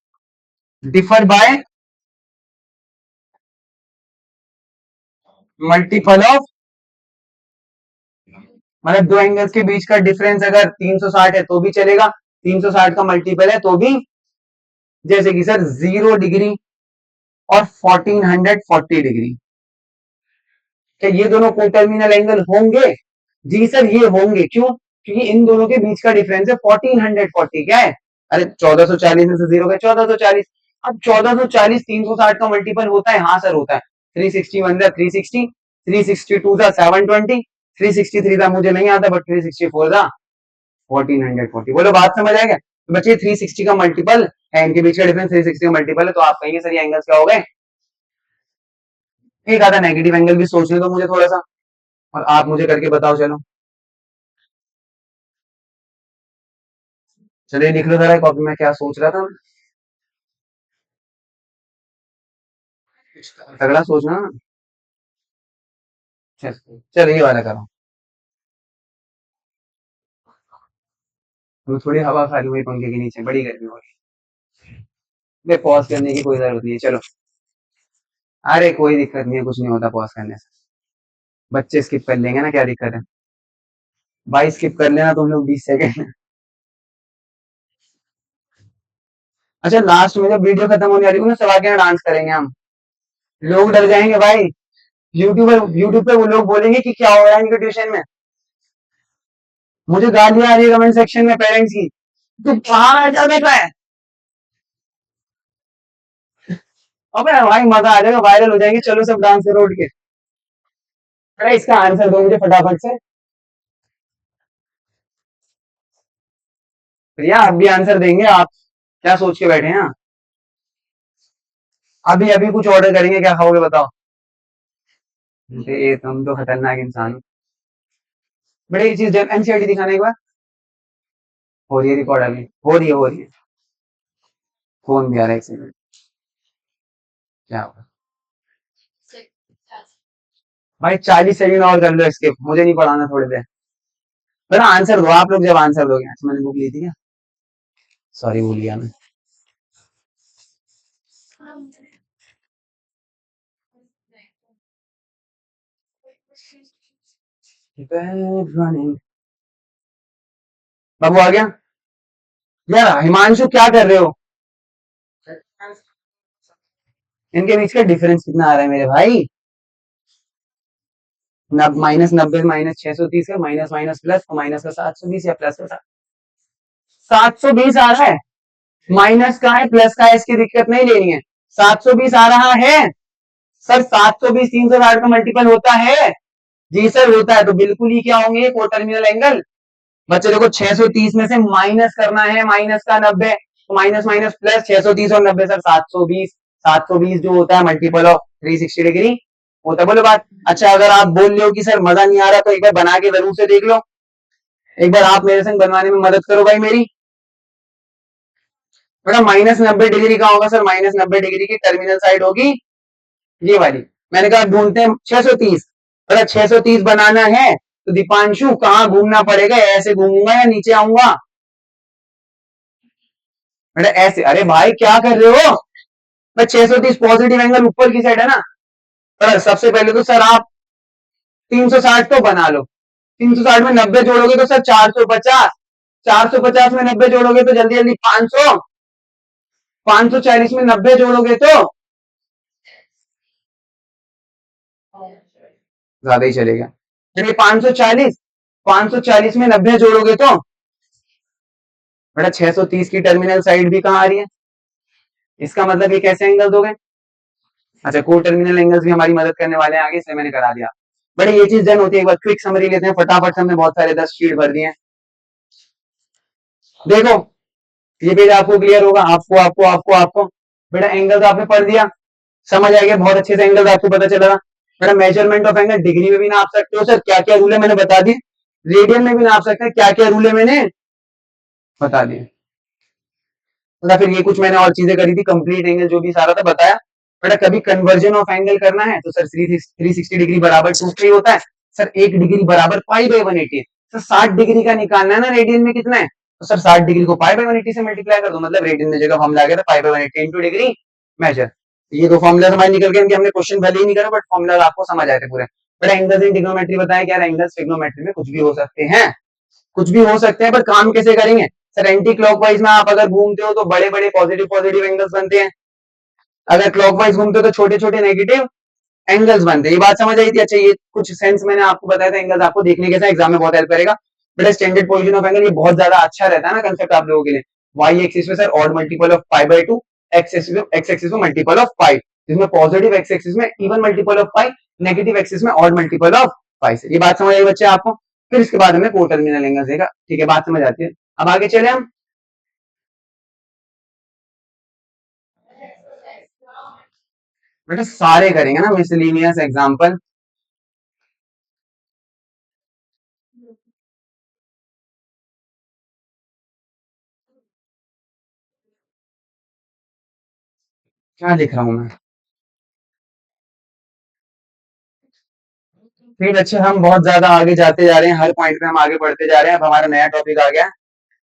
differ by multiple of, मतलब दो एंगल्स के बीच का डिफरेंस अगर 360 है तो भी चलेगा, 360 का मल्टीपल है तो भी, जैसे कि सर 0 डिग्री और 1440 डिग्री, क्या ये दोनों कोटर्मिनल एंगल होंगे, जी सर ये होंगे, क्यों, क्योंकि इन दोनों के बीच का डिफरेंस है 1440, क्या है, अरे 1440 में से जीरो का 1440, अब 1440 360 का मल्टीपल होता है, हाँ सर होता है, 361 था 360, 362 था 720, 363 था मुझे नहीं आता, बट 364 था 1440, बोलो बात समझ आएगा, तो बच्चे 360 का मल्टीपल है, इनके बीच का डिफरेंस 360 का मल्टीपल है, तो आप कहिए सर ये एंगल्स क्या हो गए, एक आधा नेगेटिव एंगल भी सोचने दो मुझे थोड़ा सा, और आप मुझे करके बताओ, चलो चलिए लिख लो जरा कॉपी में क्या सोच रहा था, तगड़ा सोचना, चल चल ये वाला करो, तो थोड़ी हवा खा ली हुई पंखे के नीचे, बड़ी गर्मी हो रही है, पॉज करने की कोई जरूरत नहीं है, चलो, अरे कोई दिक्कत नहीं है, कुछ नहीं होता पॉज करने से, बच्चे स्किप कर लेंगे ना, क्या दिक्कत है, भाई स्किप कर लेना तुम लोग 20 सेकंड, अच्छा लास्ट में जब वीडियो खत्म होने वाली है ना सब आके डांस करेंगे हम। लोग डर जाएंगे भाई। यूट्यूब पे वो लोग बोलेंगे कि क्या हो रहा है इनके ट्यूशन में। मुझे गालियां आ रही है कमेंट सेक्शन में पेरेंट्स की। तू कहाँ जा बैठा है। अबे भाई मजा आ जाएगा वायरल हो जाएंगे चलो सब डांस करो उठ के। अरे इसका आंसर दो मुझे फटाफट से। प्रिया आप भी आंसर देंगे आप क्या सोच के बैठे हैं। अभी अभी कुछ ऑर्डर करेंगे क्या खाओगे बताओ। ये तुम तो खतरनाक इंसान हो। बड़े ये चीज एनसीईआरटी दिखाने एक बार। हो रही है रिकॉर्ड अभी हो रही है। फोन भी आ रहा है एक सेकंड। क्या होगा भाई 40 सेकंड और कर लो स्किप मुझे नहीं पढ़ाना थोड़ी देर। मेरा आंसर दो आप लोग जब आंसर दोगे। अच्छा मैंने बुक ली थी क्या। सॉरी भूल गया मैं। रनिंग। बाबू आ गया। यार हिमांशु क्या कर रहे हो। इनके बीच का डिफरेंस कितना आ रहा है मेरे भाई। -90 -630 का माइनस माइनस प्लस माइनस का 720 या प्लस का 720 आ रहा है। माइनस का है प्लस का है इसकी दिक्कत नहीं लेनी है। 720 आ रहा है। सर 720 360 का मल्टीपल होता है। जी सर होता है तो बिल्कुल ही क्या होंगे को टर्मिनल एंगल। बच्चे देखो 630 में से माइनस करना है माइनस का 90 तो माइनस माइनस प्लस 630 और 90 सर 720। 720 जो होता है मल्टीपल ऑफ 360 डिग्री होता है। बोलो बात। अच्छा अगर आप बोल रहे हो कि सर मजा नहीं आ रहा तो एक बार बना के जरूर से देख लो। एक बार आप मेरे संग बनवाने में मदद करो भाई मेरी। बेटा -90 डिग्री का होगा सर -90 डिग्री की टर्मिनल साइड होगी ये वाली। मैंने कहा ढूंढते हैं 630। बेटा 630 बनाना है तो दीपांशु कहाँ घूमना पड़ेगा ऐसे घूमूंगा या नीचे आऊंगा। बेटा ऐसे अरे भाई क्या कर रहे हो। मैं 630 पॉजिटिव एंगल ऊपर की साइड है ना। पर सबसे पहले तो सर आप 360 तो बना लो। 360 में 90 जोड़ोगे तो सर 450। 450 में 90 जोड़ोगे तो जल्दी जल्दी 500। 540 में 90 जोड़ोगे तो ज्यादा ही चलेगा। चलिए 540। 540 में 90 जोड़ोगे तो बेटा 630 की टर्मिनल साइड भी कहाँ आ रही है। इसका मतलब ये कैसे एंगल दोगे। अच्छा को टर्मिनल एंगल्स भी हमारी मदद करने वाले हैं आगे इसलिए मैंने करा दिया। बड़े ये चीज डन होती है एक बार क्विक समरी लेते हैं फटाफट से हमने बहुत सारे 10 शीट भर दिए हैं। देखो ये पेज आपको क्लियर होगा आपको आपको आपको आपको। बेटा एंगल तो आपने पढ़ दिया समझ आ गया बहुत अच्छे से एंगल आपको पता चला। बेटा मेजरमेंट ऑफ एंगल डिग्री में भी नाप सकते हो सर क्या क्या रूल है मैंने बता दी। रेडियन में भी नाप सकते हैं क्या क्या रूल है मैंने बता दिए। या फिर ये कुछ मैंने और चीजें करी थी कंप्लीट एंगल जो भी सारा था बताया। बेटा कभी कन्वर्जन ऑफ एंगल करना है तो सर 360 डिग्री बराबर 2 होता है। सर 1 डिग्री बराबर π/180। सर 60 डिग्री का निकालना है ना रेडियन में कितना है तो सर 60 डिग्री को π/180 से मल्टीप्लाई कर दो मतलब रेडियन में जगह फॉर्मूला आ गया था π/180 इंटू डिग्री मेजर। ये दो फॉर्मुला हमारे निकल गए इनके हमने क्वेश्चन भले ही नहीं करा बट फॉर्मुला आपको समझ आए थे पूरे। बेटा एंगल्स इन ट्रिग्नोमेट्री बताया क्या एंगल्स ट्रिग्नोमेट्री में कुछ भी हो सकते हैं। कुछ भी हो सकते हैं पर काम कैसे करेंगे। सर एंटी क्लॉकवाइज में आप अगर घूमते हो तो बड़े बड़े पॉजिटिव पॉजिटिव एंगल्स बनते हैं। अगर क्लॉकवाइज घूमते हो तो छोटे छोटे नेगेटिव एंगल्स बनते हैं। ये बात समझ आई थी। अच्छा ये कुछ सेंस मैंने आपको बताया था एंगल्स आपको देखने के साथ एग्जाम में बहुत हेल्प करेगा। बेटा स्टैंडर्ड पोजीशन ऑफ एंगल ये बहुत ज्यादा अच्छा रहता है ना कंसेप्ट आप लोगों के लिए। वाई एक्सिस में sir odd multiple of π/2 X axis में मल्टीपल ऑफ पाई जिसमें पॉजिटिव एक्स एक्सिस में even multiple of pi negative axis में ऑड मल्टीपल ऑफ पाई से। ये बात समझ आई बच्चे आपको। फिर इसके बाद हमें को टर्मिनल एंगल देगा ठीक है बात समझ आती है। अब आगे चले हम। बेटा सारे करेंगे ना मिसलिनियस एग्जांपल। क्या लिख रहा हूं मैं। फिर अच्छे हम बहुत ज्यादा आगे जाते जा रहे हैं हर पॉइंट पे हम आगे बढ़ते जा रहे हैं। अब हमारा नया टॉपिक आ गया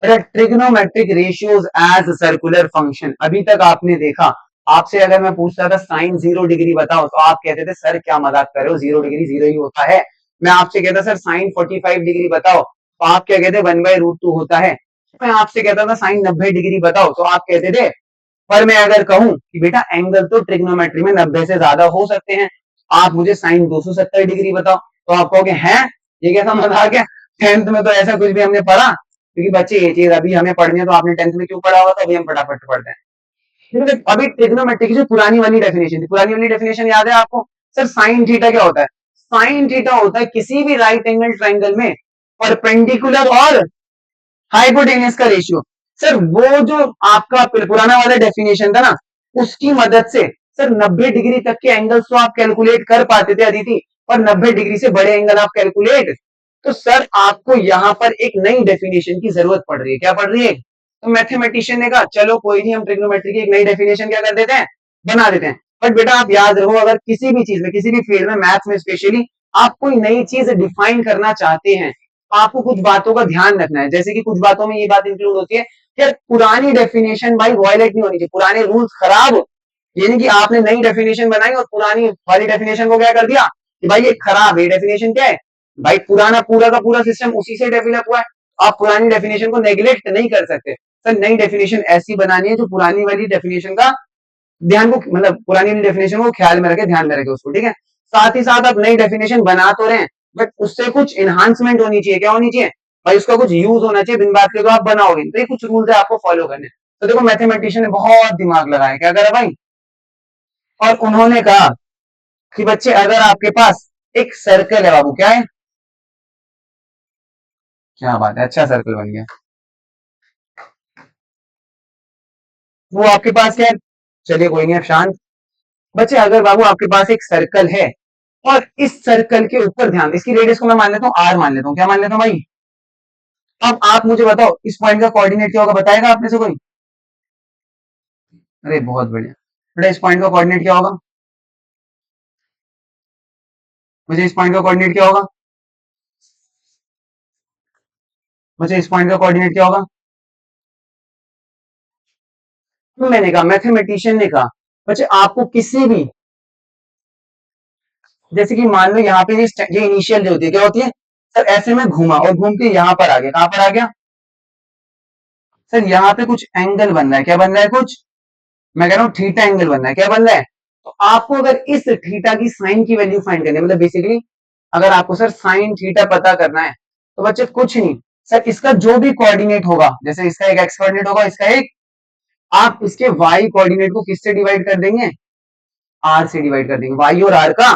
है trigonometric ratios as circular function. अभी तक आपने देखा आपसे अगर मैं पूछता था साइन 0 डिग्री बताओ तो आप कहते थे सर क्या मजाक कर रहे हो 0 डिग्री 0 ही होता है। मैं आपसे कहता सर साइन 45 डिग्री बताओ तो आप क्या कहते 1/√2 होता है। मैं आपसे कहता था साइन 90 डिग्री बताओ तो आप कहते थे पर मैं अगर कहूं कि बेटा एंगल तो ट्रिग्नोमेट्री में 90 से ज्यादा हो सकते हैं, आप मुझे साइन 270 डिग्री बताओ, तो आप कहोगे हैं ये कैसा मजाक है, 10th में तो ऐसा कुछ भी हमने पढ़ा, क्योंकि बच्चे ये चीज अभी हमें पढ़नी है तो आपने 10th में क्यों पढ़ा होगा, तो अभी हम फटाफट पढ़ते हैं। अभी ट्रिग्नोमेट्री की जो पुरानी वाली डेफिनेशन थी, पुरानी वाली डेफिनेशन याद है आपको? सर साइन थीटा क्या होता है? साइन थीटा होता है किसी भी राइट एंगल ट्राइंगल में परपेंडिकुलर और हाइपोटेन्यूस का रेशियो। सर वो जो आपका पुराना वाला डेफिनेशन था ना, उसकी मदद से सर 90 डिग्री तक के एंगल्स तो आप कैलकुलेट कर पाते थे अदिति, और 90 डिग्री से बड़े एंगल आप कैलकुलेट, तो सर आपको यहां पर एक नई डेफिनेशन की जरूरत पड़ रही है। क्या पड़ रही है? तो मैथमेटिशियन ने कहा चलो कोई नहीं, हम ट्रिग्नोमेट्री की एक नई डेफिनेशन क्या कर देते हैं, बना देते हैं। बट बेटा आप याद रखो, अगर किसी भी चीज में, किसी भी फील्ड में, मैथ्स में स्पेशली, आप कोई नई चीज डिफाइन करना चाहते हैं, आपको कुछ बातों का ध्यान रखना है। जैसे कि कुछ बातों में ये बात इंक्लूड होती है कि पुरानी डेफिनेशन भाई वायलेट नहीं होनी चाहिए, पुराने रूल्स खराब, यानी कि आपने नई डेफिनेशन बनाई और पुरानी वाली डेफिनेशन को क्या कर दिया कि भाई ये खराब है। डेफिनेशन क्या है भाई, पुराना पूरा का पूरा सिस्टम उसी से डेवलप हुआ है, आप पुरानी डेफिनेशन को नेग्लेक्ट नहीं कर सकते। सर नई डेफिनेशन ऐसी बनानी है जो पुरानी वाली डेफिनेशन का ध्यान को, मतलब पुरानी वाली डेफिनेशन को ख्याल में रखे, ध्यान में रखे उसको, ठीक है। साथ ही साथ आप नई डेफिनेशन बना तो रहे, बट उससे कुछ एनहांसमेंट होनी चाहिए। क्या होनी चाहिए भाई? उसका कुछ यूज होना चाहिए, बिन बात के तो आप बनाओगे, तो ये कुछ रूल्स है आपको फॉलो करने। तो देखो मैथमेटिशियन ने बहुत दिमाग लगाया, क्या करा भाई, और उन्होंने कहा कि बच्चे अगर आपके पास एक सर्कल है बाबू, क्या है, क्या बात है, अच्छा सर्कल बन गया, वो आपके पास क्या है, चलिए कोई नहीं, अब शांत। बच्चे अगर बाबू आपके पास एक सर्कल है, और इस सर्कल के ऊपर ध्यान, इसकी रेडियस को मैं मान लेता हूँ आर मान लेता हूँ, क्या मान लेता हूँ भाई। अब आप मुझे बताओ इस पॉइंट का कोऑर्डिनेट क्या होगा, बताएगा आप में से कोई? अरे बहुत बढ़िया बेटा, इस पॉइंट का कोऑर्डिनेट क्या होगा, मुझे इस पॉइंट का कोऑर्डिनेट क्या होगा, मुझे इस पॉइंट का कोऑर्डिनेट क्या होगा? तो मैंने कहा, मैथमेटिशियन ने कहा बच्चे आपको किसी भी, जैसे कि मान लो यहाँ पे ये इनिशियल जो होती है क्या होती है, सर ऐसे में घूमा और घूम के यहाँ पर आ गया, कहां पर आ गया सर, यहाँ पे कुछ एंगल बन रहा है, क्या बन रहा है कुछ, मैं कह रहा हूँ थीटा एंगल बन रहा है, क्या बन रहा है। तो आपको अगर इस थीटा की साइन की वैल्यू फाइंड करनी है, मतलब बेसिकली अगर आपको सर साइन थीटा पता करना है, तो बच्चे कुछ नहीं, सर इसका जो भी कोऑर्डिनेट होगा, जैसे इसका एक एक्स कोऑर्डिनेट होगा, इसका एक, आप इसके वाई कोऑर्डिनेट को किससे डिवाइड कर देंगे, आर से डिवाइड कर देंगे, वाई और आर का।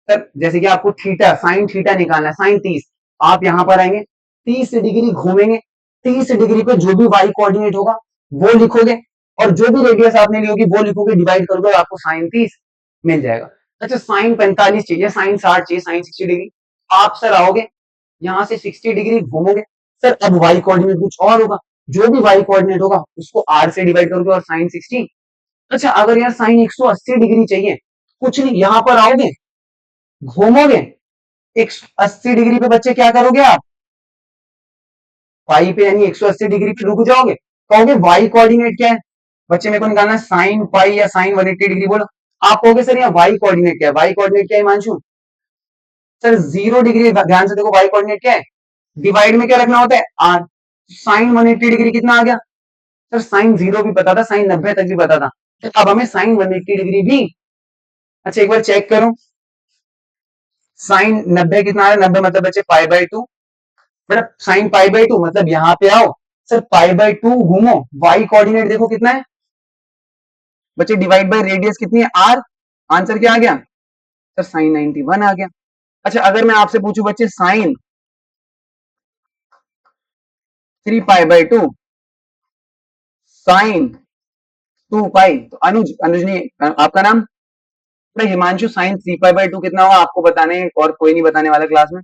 सर जैसे कि आपको थीटा, साइन थीटा निकालना है, साइन 30, आप यहां पर आएंगे, 30 डिग्री घूमेंगे, 30 डिग्री पे जो भी वाई कोऑर्डिनेट होगा वो लिखोगे, और जो भी रेडियस आपने ली होगी वो लिखोगे, डिवाइड करोगे और आपको साइन 30 मिल जाएगा। अच्छा साइन 45 चाहिए, साइन 60 चाहिए, साइन 60 डिग्री, आप सर आओगे यहां से 60 डिग्री घूमोगे, सर अब वाई कोऑर्डिनेट कुछ और होगा, जो भी वाई कोऑर्डिनेट होगा उसको आर से डिवाइड करोगे और साइन 60। अच्छा अगर यार साइन 180 डिग्री चाहिए, कुछ नहीं, यहां पर आओगे, घूमोगे, 180 डिग्री पे बच्चे क्या करोगे आप, पाई पे यानी 180 डिग्री पे रुक जाओगे, कहोगे वाई कोऑर्डिनेट क्या है, बच्चे मेरे को निकालना है साइन पाई या साइन 180 डिग्री, बोलो। आप कहोगे सर यहाँ वाई कोऑर्डिनेट क्या है, वाई कोऑर्डिनेट क्या है हिमांशु, सर 0 डिग्री, ध्यान से देखो वाई कोऑर्डिनेट क्या है, डिवाइड में क्या रखना होता है आर, साइन 180 डिग्री कितना आ गया, सर साइन 0 भी पता था, साइन 90 तक भी पता था, तो अब हमें साइन 180 डिग्री भी, अच्छा एक बार चेक करो, साइन 90 कितना आ रहा है, 90 मतलब बच्चे पाई/2, मतलब साइन पाई/2 मतलब यहाँ पे आओ, सर पाई/2 घूमो, वाई कोऑर्डिनेट देखो कितना है बच्चे, डिवाइड बाय रेडियस कितनी है आर, आंसर क्या आ गया सर, साइन 91 आ गया। अच्छा अगर मैं आपसे पूछूं बच्चे साइन 3 पाई/2, साइन 2 पाई, तो अनुज, अनुज नहीं आपका नाम, भाई हिमांशु, साइन 3 पाई/2 कितना होगा आपको बताने, और कोई नहीं बताने वाला क्लास में,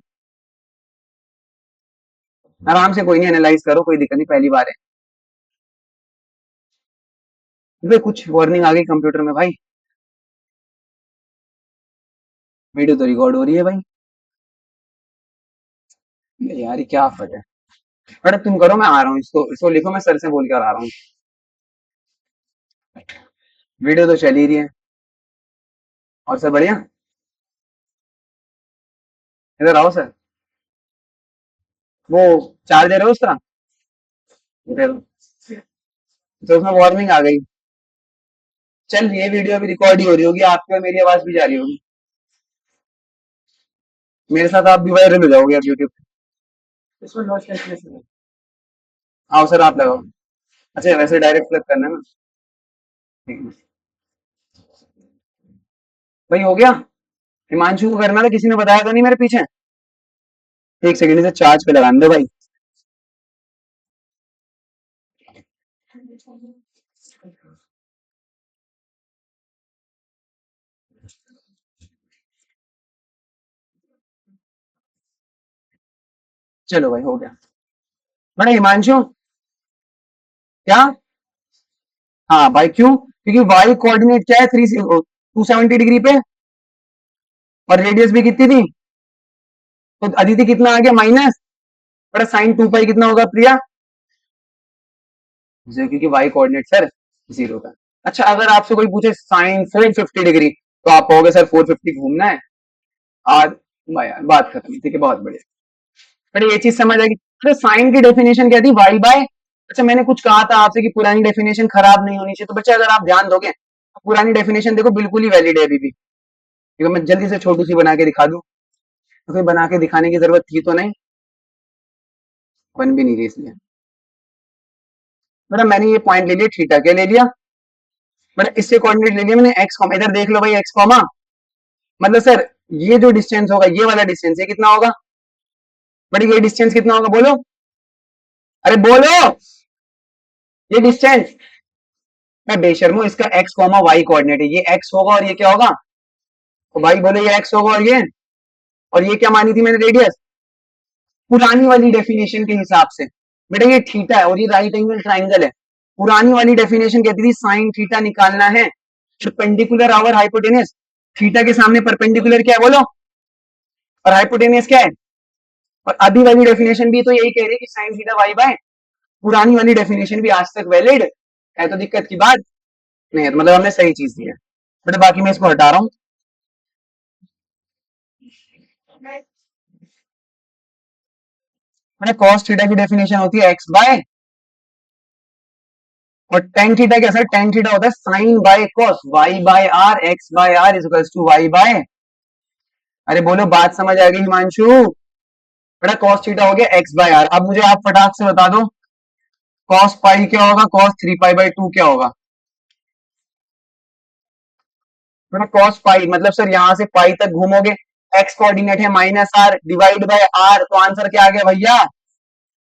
आराम से कोई नहीं, एनालाइज करो, कोई दिक्कत नहीं, पहली बार है। कुछ वार्निंग आ गई कंप्यूटर में भाई, वीडियो तो रिकॉर्ड हो रही है भाई, यार ये क्या आफत है। अरे तुम करो, मैं आ रहा हूँ, इसको इसको लिखो, मैं सर से बोल कर आ रहा हूँ, वीडियो तो चल ही रही है। और सब बढ़िया, इधर आओ सर, वो चार्जर है उसका, दे दो, तो उसमें वार्निंग आ गई, चल ये वीडियो अभी रिकॉर्ड ही हो रही होगी, आपकी और मेरी आवाज भी जा रही होगी। मेरे साथ आप भी वायरल हो जाओगे अब यूट्यूब पे। इसमें नॉइस कैंसिलेशन है। आओ सर आप लगाओ। अच्छा वैसे डायरेक्ट प्लग करना है ना। ठीक है भाई, हो गया। हिमांशु को करना था, किसी ने बताया तो नहीं मेरे पीछे। एक सेकंड से चार्ज पे लगाने दो भाई। चलो भाई हो गया। बड़ा हिमांशु, क्या? हाँ भाई, क्यों? क्योंकि वाई कोऑर्डिनेट क्या है, 270 डिग्री पे, और रेडियस भी कितनी थी? तो अदिति कितना आ गया, माइनस। बड़ा साइन 2 पाई कितना होगा प्रिया? जीरो, क्योंकि वाई कोऑर्डिनेट सर जीरो का। अच्छा अगर आपसे कोई पूछे साइन 450 डिग्री, तो आप कहोगे सर 450 घूमना है। आज बात खत्म, ठीक है, बहुत बढ़िया। बट ये चीज समझ आएगी। अरे साइन की डेफिनेशन क्या थी, वाई बाय। अच्छा मैंने कुछ कहा था आपसे कि पुरानी डेफिनेशन खराब नहीं होनी चाहिए, तो बच्चे अगर आप ध्यान दोगे तो पुरानी डेफिनेशन देखो बिल्कुल ही वैलिड है अभी भी। देखो मैं जल्दी से छोटी सी बना के दिखा दूं, तो फिर बना के दिखाने की जरूरत थी तो नहीं, बन भी नहीं रही इसलिए। बड़ा मैंने ये पॉइंट ले लिया, थीटा क्या ले लिया, बड़ा इससे कोऑर्डिनेट ले लिया मैंने एक्स कॉमा, इधर देख लो भाई एक्स कॉमा, मतलब सर ये जो डिस्टेंस होगा, ये वाला डिस्टेंस, ये कितना होगा? बट ये डिस्टेंस कितना होगा बोलो, अरे बोलो। ये डिस्टेंस, मैं बेशर्मो, इसका एक्स कॉमा वाई कोऑर्डिनेट है, ये एक्स होगा और ये क्या होगा? तो भाई बोले ये एक्स होगा, और ये क्या मानी थी मैंने, रेडियस। पुरानी वाली डेफिनेशन के हिसाब से बेटा ये थीटा है और ये राइट एंगल ट्राइंगल है। पुरानी वाली डेफिनेशन कहती थी साइन थीटा निकालना है, परपेंडिकुलर आवर हाइपोटेनस। थीटा के सामने परपेंडिकुलर क्या है बोलो, और हाइपोटेनस क्या है? और अभी वाली डेफिनेशन भी तो यही कह रही है कि साइन थीटा वाई बाय। पुरानी वाली डेफिनेशन भी आज तक वैलिड है, तो दिक्कत की बात नहीं है, तो मतलब हमने सही चीज दी है। बट बाकी मैं इसको हटा रहा हूँ। मैंने कॉस थीटा की डेफिनेशन होती है एक्स बाय, और टेन थीटा क्या सर, टेन थीटा होता है sine by cos, y by r, x by r is equal to y by. अरे बोलो बात समझ आ गई हिमांशु? बेटा कॉस थीटा हो गया एक्स बाय आर। अब मुझे आप फटाक से बता दो, कॉस पाई क्या होगा, कॉस 3 पाई बाय 2 क्या होगा? बेटा कॉस पाई मतलब सर यहां से पाई तक घूमोगे, एक्स कोऑर्डिनेट है minus r divide by r, तो आंसर क्या आ गया भैया,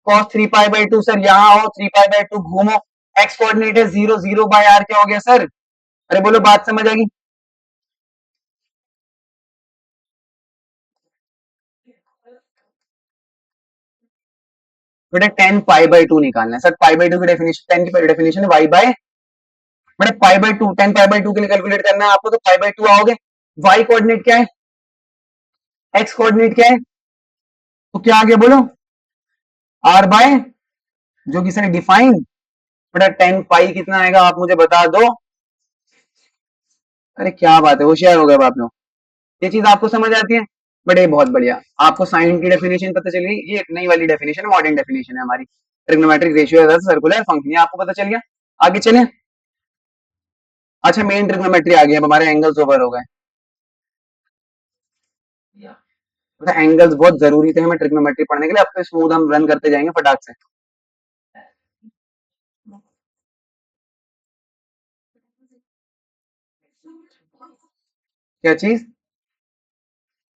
cos 3 पाई बाय 2। सर यहाँ हो 3 पाई बाय 2 घूमो, एक्स कोऑर्डिनेट है 0 0 बाय आर, क्या हो गया सर? अरे बोलो बात समझ आ गई? बेटा 10 पाई बाय 2 निकालना है सर, पाई बाय 2 की डेफिनेशन, 10 की डेफिनेशन है वाई बाय। बेटा पाई बाय 2, 10 पाई बाय 2 के लिए कैलकुलेट करना है आपको, तो पाई बाय 2 आओगे। वाई कोऑर्डिनेट क्या है, एक्स कोऑर्डिनेट क्या है, तो क्या आ गया बोलो, आर बाय, जो कि सर डिफाइन। बेटा 10 पाई कितना आएगा आप मुझे बता दो। अरे क्या बात है, होशियार हो गए अब आप लोग, ये चीज आपको समझ आती है। बट ये बहुत बढ़िया, आपको साइन की डेफिनेशन पता चल गई, ये एक नई वाली डेफिनेशन, मॉडर्न डेफिनेशन है हमारी, trigonometric ratio as circular function, ये आपको पता चल गया। आगे चले। अच्छा मेन ट्रिग्नोमेट्री आ गई, अब हमारे एंगल्स ओवर हो गए। मतलब एंगल्स बहुत जरूरी थे हमें ट्रिग्नोमेट्री पढ़ने के लिए, अब तो स्मूथ हम रन करते जाएंगे फटाक से। क्या चीज?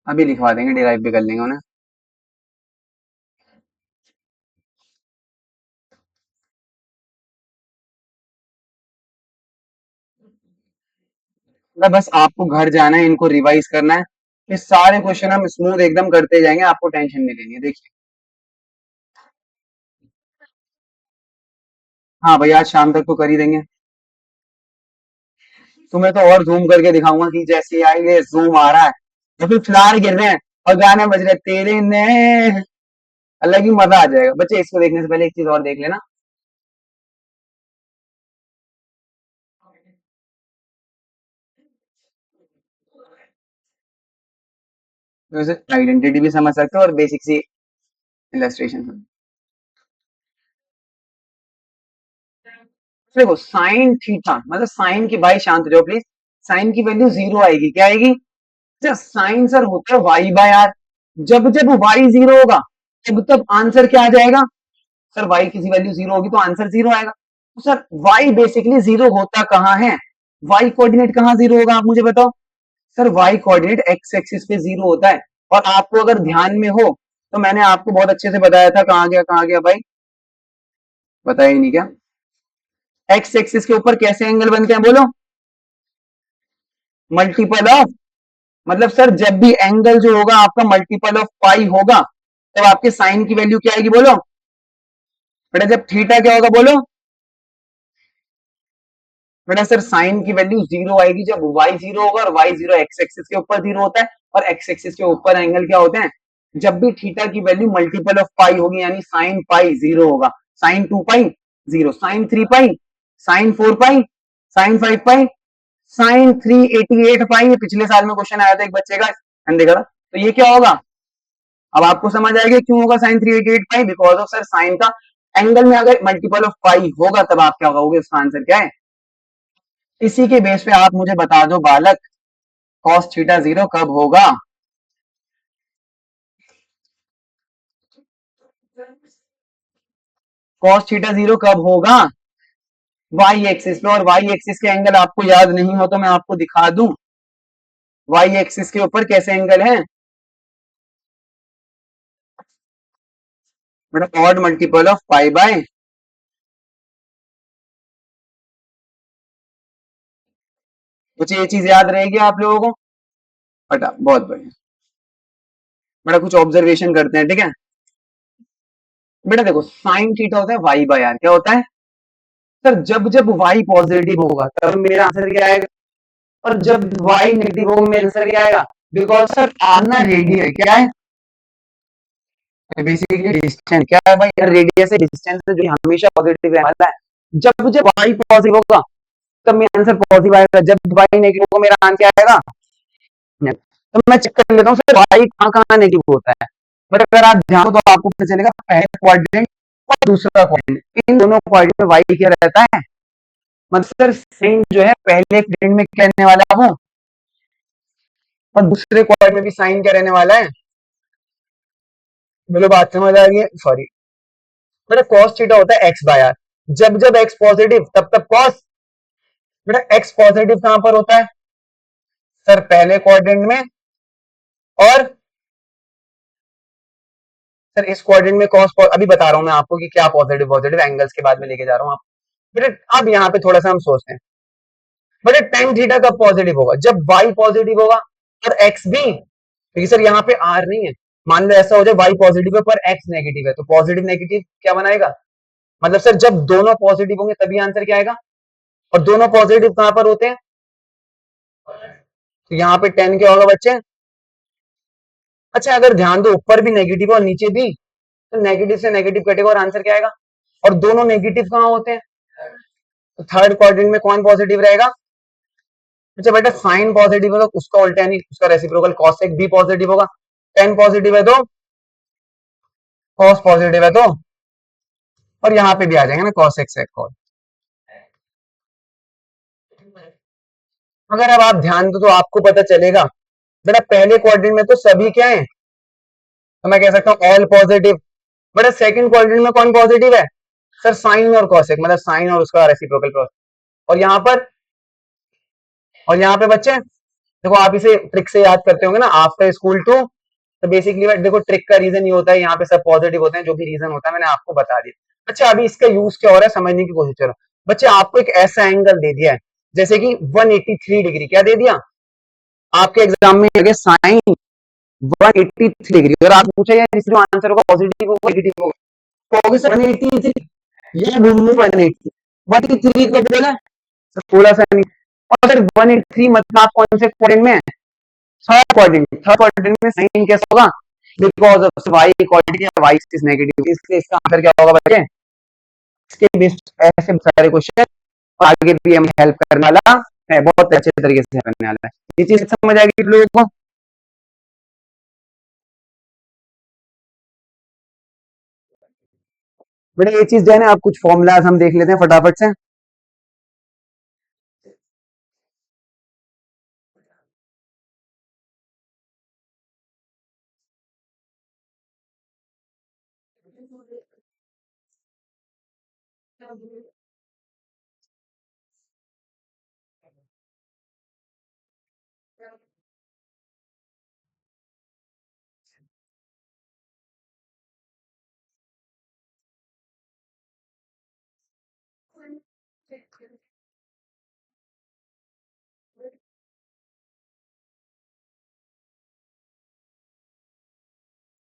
अभी लिखवा देंगे, डिराइव भी कर लेंगे उन्हें। मतलब बस आपको घर जाना है, इनको रिवाइज करना है, ये सारे क्वेश्चन हम स्मूथ एकदम करते जाएंगे, आपको टेंशन नहीं लेनी है, देखिए। हाँ भैया आज शाम तक तो कर ही देंगे। तुम्हें तो और जूम करके दिखाऊंगा कि जैसे आएंगे जूम आ रहा है, या फिर फ्लावर गिर रहे हैं और गाने बज रहे हैं, तेरे ने, अलग ही मजा आ जाएगा। बच्चे इसको देखने से पहले एक चीज और देख लेना। तो आइडेंटिटी भी समझ सकते हो और बेसिक सी इलस्ट्रेशन। देखो साइन थीटा मतलब साइन की, भाई शांत रहो प्लीज, साइन की वैल्यू जीरो आएगी, क्या आएगी? अच्छा साइन सर होता है वाई बाय आर, जब जब वाई जीरो होगा तब तब आंसर क्या आ जाएगा? सर वाई की वैल्यू जीरो होगी तो आंसर जीरो आएगा। तो सर वाई बेसिकली जीरो होता कहाँ है? वाई कोऑर्डिनेट कहाँ जीरो होगा आप मुझे बताओ? Sir y coordinate x axis पे जीरो होता है। और आपको अगर ध्यान में हो तो मैंने आपको बहुत अच्छे से बताया था, कहाँ गया भाई, बताया ही नहीं क्या? एक्स एक्सिस के ऊपर कैसे एंगल बनते हैं बोलो? मल्टीपल ऑफ, मतलब सर जब भी एंगल जो होगा आपका मल्टीपल ऑफ पाई होगा तब आपके साइन की वैल्यू क्या आएगी बोलो? बेटा जब थीटा क्या होगा बोलो? बेटा सर साइन की वैल्यू जीरो आएगी जब वाई जीरो होगा, और वाई जीरो एक्स एक्सिस के ऊपर जीरो होता है, और एक्स एक्सिस के ऊपर एंगल क्या होते हैं? जब भी थीटा की वैल्यू मल्टीपल ऑफ पाई होगी यानी साइन पाई जीरो होगा, sine two pi zero, sine three pi, sine four pi, sine five pi, sine 388 pi. ये पिछले साल में क्वेश्चन आया था एक बच्चे का, मैंने देखा था। तो ये क्या होगा? अब आपको समझ आएगा क्यों होगा sine 388 pi, because of sir sine का एंगल में अगर मल्टीपल ऑफ पाई होगा तब आप क्या कहोगे, उसका आंसर क्या है? इसी के बेस पे आप मुझे बता दो बालक, कॉस थीटा जीरो कब होगा? कॉस थीटा जीरो कब होगा? वाई एक्सिस पे, और वाई एक्सिस के एंगल आपको याद नहीं हो तो मैं आपको दिखा दूं, वाई एक्सिस के ऊपर कैसे एंगल है? बेटा odd multiple of pi by, कुछ ये चीज याद रहेगी आप लोगों को? बेटा बहुत बढ़िया। बेटा कुछ ऑब्जर्वेशन करते हैं, ठीक है? बेटा देखो साइन थीटा होता है वाई बाय आर, क्या होता है? सर जब जब वाई पॉजिटिव होगा तब मेरा आंसर क्या आएगा, और जब वाई नेगेटिव होगा मेरा आंसर क्या आएगा? बिकॉज सर आर ना रेडियस है, क्या है? बेसिकली डिस्टेंस क्या है भाई, रेडियस है, डिस्टेंस है, जो हमेशा पॉजिटिव रहने वाला है। जब जब वाई पॉजिटिव होगा तब मेरा आंसर पॉजिटिव आएगा, जब वाई नेगेटिव होगा मेरा आंसर क्या आएगा? तो मैं चेक कर लेता हूँ सर वाई कहाँ कहाँ नेगेटिव होता है। बट अगर आप ध्यान दो तो आपको पता चलेगा पहले क्वाड्रेंट और दूसरा क्वाड्रेंट, इन दोनों क्वाड्रेंट में वाई क्या रहता है? मतलब सर साइन जो है पहले क्वाड्रेंट में क्या रहने वाला है वो, और दूसरे क्वाड्रेंट में भी साइन क्या रहने वाला है? बोलो बात समझ आ रही है? सॉरी, बेटा cos थीटा होता है x बाय आर, जब जब x पॉजिटिव तब तब cos। बेटा x पॉजिटिव कहां पर होता है? सर पहले क्वाड्रेंट में, और सर इस क्वाड्रेंट में cos, अभी बता रहा हूं मैं आपको कि क्या पॉजिटिव पॉजिटिव एंगल्स के बाद में लेके जा रहा हूं आप। बेटा अब यहाँ पे थोड़ा सा हम सोचते हैं, बेटा tan थीटा कब पॉजिटिव होगा? जब y पॉजिटिव होगा और x भी, क्योंकि सर यहाँ पे r नहीं है, मान लो ऐसा हो जाए y पॉजिटिव है पर x नेगेटिव है, तो पॉजिटिव नेगेटिव क्या बनाएगा? मतलब सर जब दोनों पॉजिटिव होंगे तभी आंसर क्या आएगा, और दोनों पॉजिटिव कहां पर होते हैं? तो यहाँ पे 10 क्या होगा बच्चे? अच्छा अगर ध्यान दो ऊपर भी नेगेटिव और नीचे भी, तो नेगेटिव से नेगेटिव कटेगा और आंसर क्या आएगा? और दोनों नेगेटिव कहां होते हैं? तो थर्ड क्वाड्रेंट में कौन पॉजिटिव रहेगा? अच्छा बेटा साइन पॉजिटिव है तो उसका उल्टा यानी उसका रेसिप्रोकल कॉसेक भी पॉजिटिव होगा। 10 पॉजिटिव है तो कॉस पॉजिटिव है तो, और यहाँ पे भी आ जाएंगे ना कॉसेक सेक कॉस। अगर अब आप ध्यान दो तो आपको पता चलेगा, बेटा पहले क्वाड्रेंट में तो सभी क्या है, तो मैं कह सकता हूँ ऑल पॉजिटिव। बेटा सेकंड क्वाड्रेंट में कौन पॉजिटिव है? सर साइन और कॉसेक, मतलब साइन और उसका रेसिप्रोकल क्रॉस। और यहाँ पर, और यहाँ पे बच्चे देखो आप इसे ट्रिक से याद करते होंगे ना आफ्टर स्कूल टू, तो बेसिकली देखो ट्रिक का रीजन ये होता है, यहाँ पे सब पॉजिटिव होते हैं, जो भी रीजन होता है मैंने आपको बता दिया। अच्छा अभी इसका यूज क्या हो रहा है समझने की कोशिश करो। बच्चे आपको एक ऐसा एंगल दे दिया है जैसे कि 183 डिग्री, क्या दे दिया? आपके एग्जाम में लगे साइन 183 डिग्री, और आप पूछे यार इसमें आंसर होगा पॉजिटिव होगा नेगेटिव होगा, कहोगे सर 183, ये घूमने 183 को बोला सर थोड़ा सा नहीं। और अगर 183 मतलब आप कौन से क्वाड्रेंट में है? थर्ड क्वाड्रेंट में साइन कैसा होगा? बिकॉज ऑफ वाई इक्वलिटी या वाई इज नेगेटिव, इसलिए इसका आंसर क्या होगा बच्चे? इसके बेस्ड ऐसे सारे क्वेश्चन आगे भी हम हेल्प करने वाला है, बहुत अच्छे तरीके से करने वाला है। ये चीज समझ आएगी लोगों को? बेटा ये चीज जो है ना, आप कुछ फॉर्मूलाज हम देख लेते हैं फटाफट से।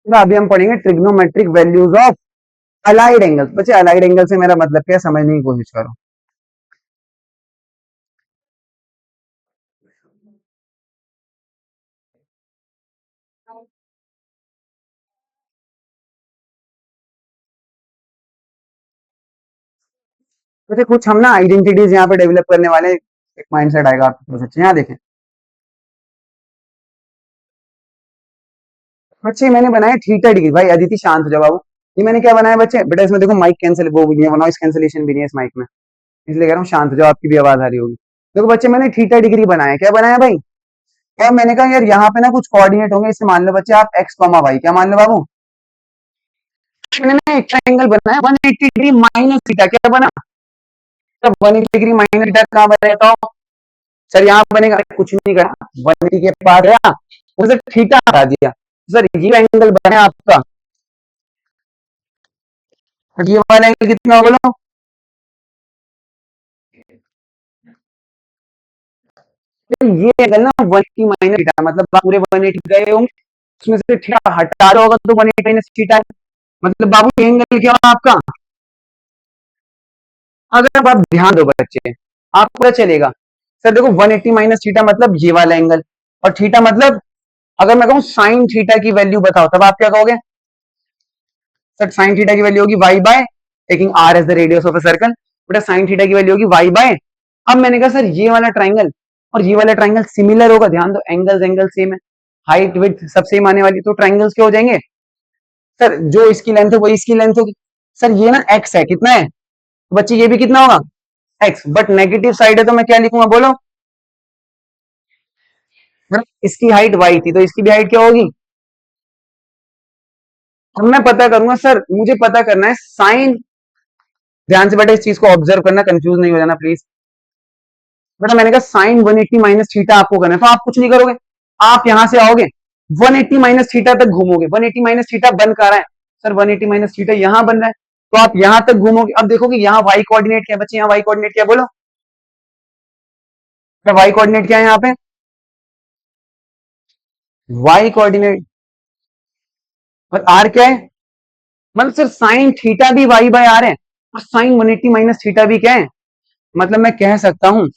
ना अभी हम पढ़ेंगे trigonometric values of allied angle. बच्चे अलाइड एंगल से मेरा मतलब क्या है, समझने की कोशिश करो। वैसे कुछ हम ना आइडेंटिटीज यहाँ पे डेवलप करने वाले हैं, एक माइंडसेट आएगा आपके पास। अच्छा यहाँ देखें बच्चे, मैंने बनाया थीटा डिग्री। भाई अदिति शांत हो जाओ बाबू। ये मैंने क्या बनाया बच्चे, बेटा इसमें देखो माइक कैंसिल वो भी नहीं है, नॉइस कैंसिलेशन भी नहीं है इस माइक में, इसलिए कह रहा हूँ शांत हो जाओ, आपकी भी आवाज आ रही होगी। देखो बच्चे मैंने थीटा डिग्री बनाया, क्या बनाया भाई, और मैंने कहा यार यहाँ पे ना कुछ कोऑर्डिनेट होंगे, इससे मान लो बच्चे आप एक्स कॉमा वाई, क्या मान लो बाबू, मैंने ना एक ट्रायंगल बनाया 180 डिग्री माइनस थीटा, क्या बना, तब 180 डिग्री माइनस थीटा कहाँ बनेगा, तो सर यहाँ बनेगा, कुछ नहीं करा, 180 के पास गया उसे थीटा हटा दिया, सर ये एंगल बना आपका, ये वाला एंगल कितना होगा बोलो, तो ये एंगल ना 180 माइनस थीटा, मतलब आप पूरे 180 गए होंगे, उसमें से थीटा हटा रहा होगा तो 180 माइनस थीटा, मतलब बाबू ये एंगल क्या होगा आपका, अगर आप ध्यान दो बच्चे आपको पता चलेगा, सर देखो 180 माइनस थीटा मतलब ये वाला एंगल, और थीटा मतलब अगर मैं कहूं साइन थीटा की वैल्यू बताओ, तब आप क्या कहोगे, सर साइन थीटा की वैल्यू होगी y by, taking r as the radius of a circle, बेटा साइन थीटा की वैल्यू होगी वाई बाय, अब मैंने कहा सर ये वाला ट्राइंगल और ये वाला ट्राइंगल सिमिलर होगा, ध्यान दो एंगल्स एंगल सेम है, हाइट विड्थ सब सेम आने वाली, तो ट्राइंगल्स क्या हो जाएंगे, सर जो इसकी लेंथ है वही इसकी लेंथ होगी, सर ये ना एक्स है, कितना है, तो बच्चे ये भी कितना होगा एक्स, बट नेगेटिव साइड है तो मैं क्या लिखूंगा बोलो, इसकी हाइट वाई थी तो इसकी भी हाइट क्या होगी, अब मैं पता करूंगा, सर मुझे पता करना है साइन, ध्यान से बेटा इस चीज को ऑब्जर्व करना, कंफ्यूज नहीं हो जाना प्लीज, बेटा मैंने कहा साइन 180 माइनस थीटा आपको करना है, तो आप कुछ नहीं करोगे, आप यहां से आओगे 180 माइनस थीटा तक घूमोगे, 180 माइनस थीटा बन कर रहा है, सर 180 माइनस थीटा यहां बन रहा है, तो आप यहां तक घूमोगे, अब देखोगे यहाँ वाई कोऑर्डिनेट क्या है बच्चे, यहाँ वाई कोऑर्डिनेट क्या है बोलो, वाई कोऑर्डिनेट क्या है यहाँ पे, वाई कोऑर्डिनेट और आर क्या है, मतलब सर साइन थीटा भी वाई बाय आर है, और साइन 180 माइनस थीटा भी क्या है, मतलब मैं कह सकता हूं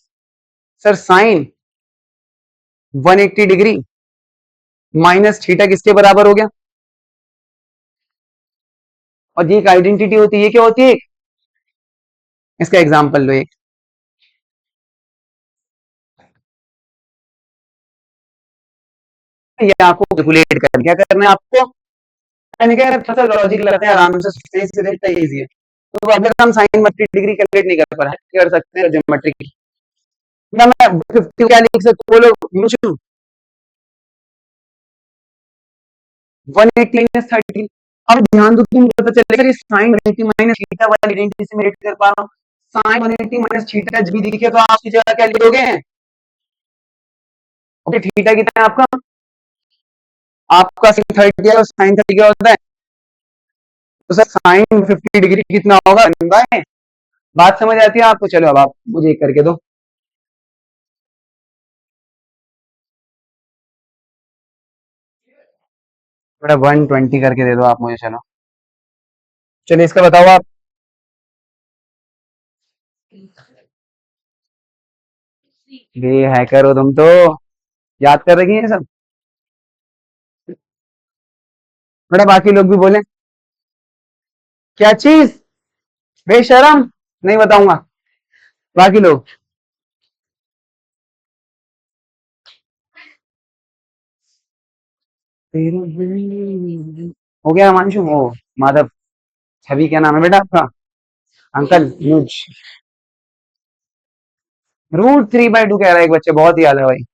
sir sine 180 degree minus theta किसके बराबर हो गया, और ये एक आइडेंटिटी होती है, ये क्या होती है, इसका एग्जांपल लो एक, ये आपको कैलकुलेट कर क्या करना है आपको, मैंने कहा यार थोड़ा सा लॉजिक लगाते हैं आराम से, सीधे इतना इजी है, तो अगर हम साइन 180 डिग्री कैलकुलेट नहीं कर पा रहे हैं, कर सकते हैं ज्योमेट्री की, ना मैं 50 क्या लिख सकता हूँ बोलो, 180 माइनस 13, अब ध्यान दो तुम पता चलेगा ये साइन 180 माइनस थीटा वाली आइडेंटिटी से मैं रेट कर पा रहा हूँ, साइन 180 माइनस थीटा भी दिखे तो आप की जगह क्या लिखोगे, ओके थीटा कितना है आपका, आपका sin 30 है और साइन 30 क्या होता है, तो सर साइन 50 डिग्री कितना होगा, बाय, बात समझ आती है आपको, चलो अब आप मुझे एक करके दो, थोड़ा 120 करके दे दो आप मुझे, चलो चलिए इसका बताओ आप, ये हैकर हो तुम तो, याद कर रखी है सब, थोड़ा बाकी लोग भी बोले, क्या चीज, बेशरम, नहीं बताऊंगा, बाकी लोग, हो गया हिमांशु, वो माधव, छवि क्या नाम है बेटा आपका, अंकल यूज, √3/2 कह रहा है एक बच्चे, बहुत ही याद है भाई,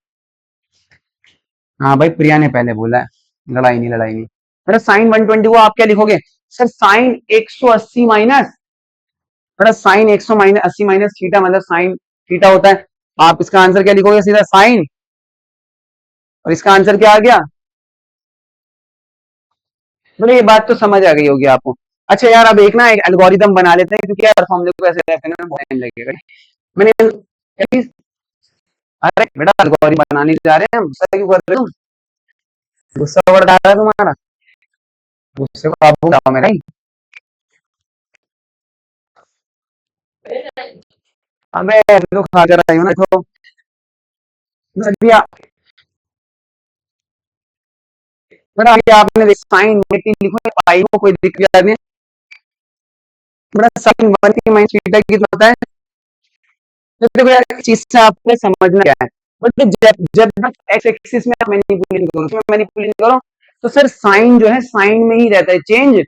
हाँ भाई प्रिया ने पहले बोला है, लड़ाई नहीं लड़ाई नहीं, मेरा साइन 120 को आप क्या लिखोगे, सर साइन 180 माइनस, बड़ा साइन 100 माइनस 80 माइनस थीटा मतलब साइन थीटा होता है। आप इसका आंसर क्या लिखोगे, सीधा साइन, और इसका आंसर क्या आ गया। बोले ये बात तो समझ आ गई होगी आपको। अच्छा यार अब एक ना एक एल्गोरिदम बना लेते हैं, क्योंकि यार फॉर्मूले को ऐसे रखने में बहुत टाइम लगेगा। मैंने अरे बेटा एल्गोरिदम बनाने जा रहे हैं हम, गुस्सा क्यों कर रहे हो, गुस्सा बढ़ रहा है तुम्हारा, गुस्से को काबू में लाओ मेरा ही। अबे तो खा कर आई हूँ ना तो भैया, बड़ा अभी आपने साइन नेगेटिव लिखो पाई को कोई दिक्कत नहीं। बड़ा साइन 1 की माइनस थीटा कितना होता है। तो देखो यार इस चीज से आपको समझना क्या है, बट जब जब तक एक्स एक्सिस में आप मैनिपुलेशन करो तो सर साइन जो है साइन में ही रहता है चेंज,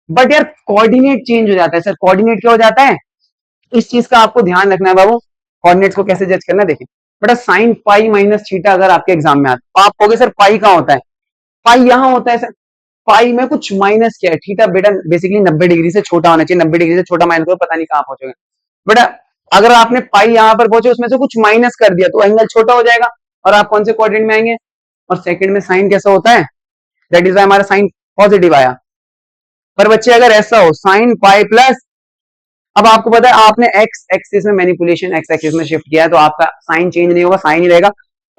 बट यार कोऑर्डिनेट चेंज हो जाता है। सर कोऑर्डिनेट क्या हो जाता है, इस चीज का आपको ध्यान रखना है बाबू। कोऑर्डिनेट्स को कैसे जज करना है देखिए, बेटा साइन पाई माइनस थीटा अगर आपके एग्जाम में आता है तो आप कहोगे सर पाई कहाँ होता है, पाई यहाँ होता है सर। पाई में कुछ माइनस क्या है, थीटा बेटा बेसिकली 90 डिग्री से छोटा होना चाहिए, 90 डिग्री से छोटा माइनस करो पता नहीं कहाँ पहुंचोगे बेटा। अगर आपने पाई यहाँ पर पहुंचे उसमें से कुछ माइनस कर दिया तो एंगल छोटा हो जाएगा, और आप कौन से क्वाड्रेंट में आएंगे। और सेकंड में साइन कैसा होता है, दैट इज हमारा साइन पॉजिटिव आया। पर बच्चे अगर ऐसा हो साइन पाई प्लस, अब आपको पता है आपने एक्स एक्सिस में मैनिपुलेशन एक्स एक्सिस में शिफ्ट किया है तो आपका साइन चेंज नहीं होगा, साइन ही रहेगा।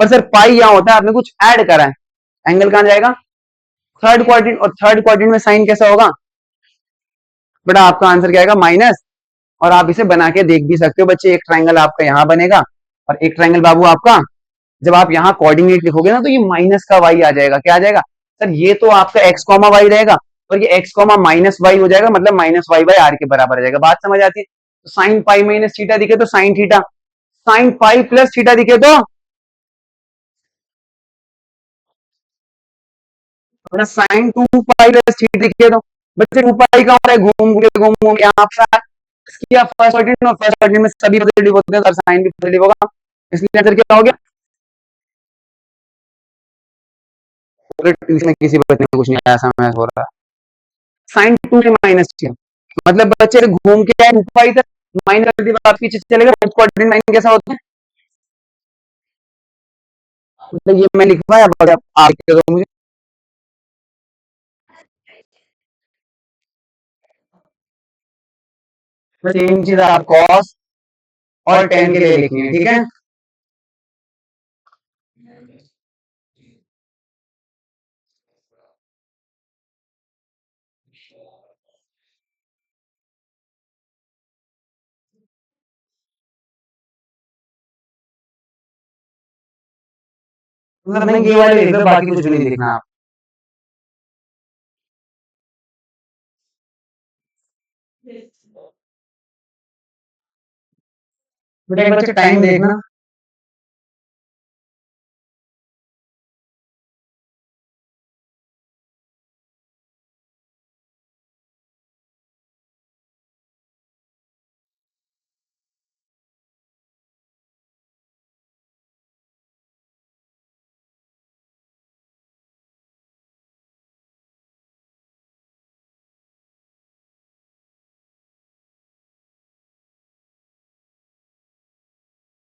पर सर पाई यहाँ होता है आपने कुछ ऐड करा है, एंगल कहां जाएगा, थर्ड क्वाड्रेंट, और थर्ड क्वाड्रेंट में साइन कैसा होगा, बेटा आपका आंसर क्या आएगा माइनस। और आप इसे बना के देख भी सकते हो बच्चे, एक ट्राइंगल आपका यहाँ बनेगा और एक ट्राइंगल बाबू आपका, जब आप यहाँ कोऑर्डिनेट लिखोगे ना तो ये माइनस का वाई आ जाएगा, क्या आ जाएगा सर, ये तो आपका एक्स कॉमा वाई रहेगा और ये एक्स कॉमा माइनस वाई हो जाएगा, मतलब माइनस वाई बाय आर के बराबर आ जाएगा। बात समझ आती है। तो साइन पाई माइनस थीटा दिखे तो sine theta, sine pi plus theta दिखे तो साइन 2 पाई प्लस थीटा दिखे तो बच्चे 2 पाई का हो रहा है, घूम घूम के यहाँ पर किया फर्स्ट ऑर्डिनल, और फर्स्ट ऑर्डिनल में सभी पॉजिटिव होते हैं तो साइन भी पॉजिटिव होगा, इसलिए आंसर क्या हो गया। पूरे ट्यूशन में किसी बच्चे में कुछ नहीं आया समझ हो रहा, साइन 2 के माइनस थी, मतलब बच्चे घूम के आए ऊपर इधर माइनस कर दिया आप पीछे चले गए, फर्स्ट क्वाड्रेंट माइन कैसा होता है, मतलब ये मैं लिखवाया आप दो मुझे। सेम चीज आप कॉस और टेन के लिए लिखनी है, ठीक है। मतलब नहीं ये वाले लिख लो बाकी कुछ भी नहीं लिखना आप। बेटा एक बच्चे टाइम देखना,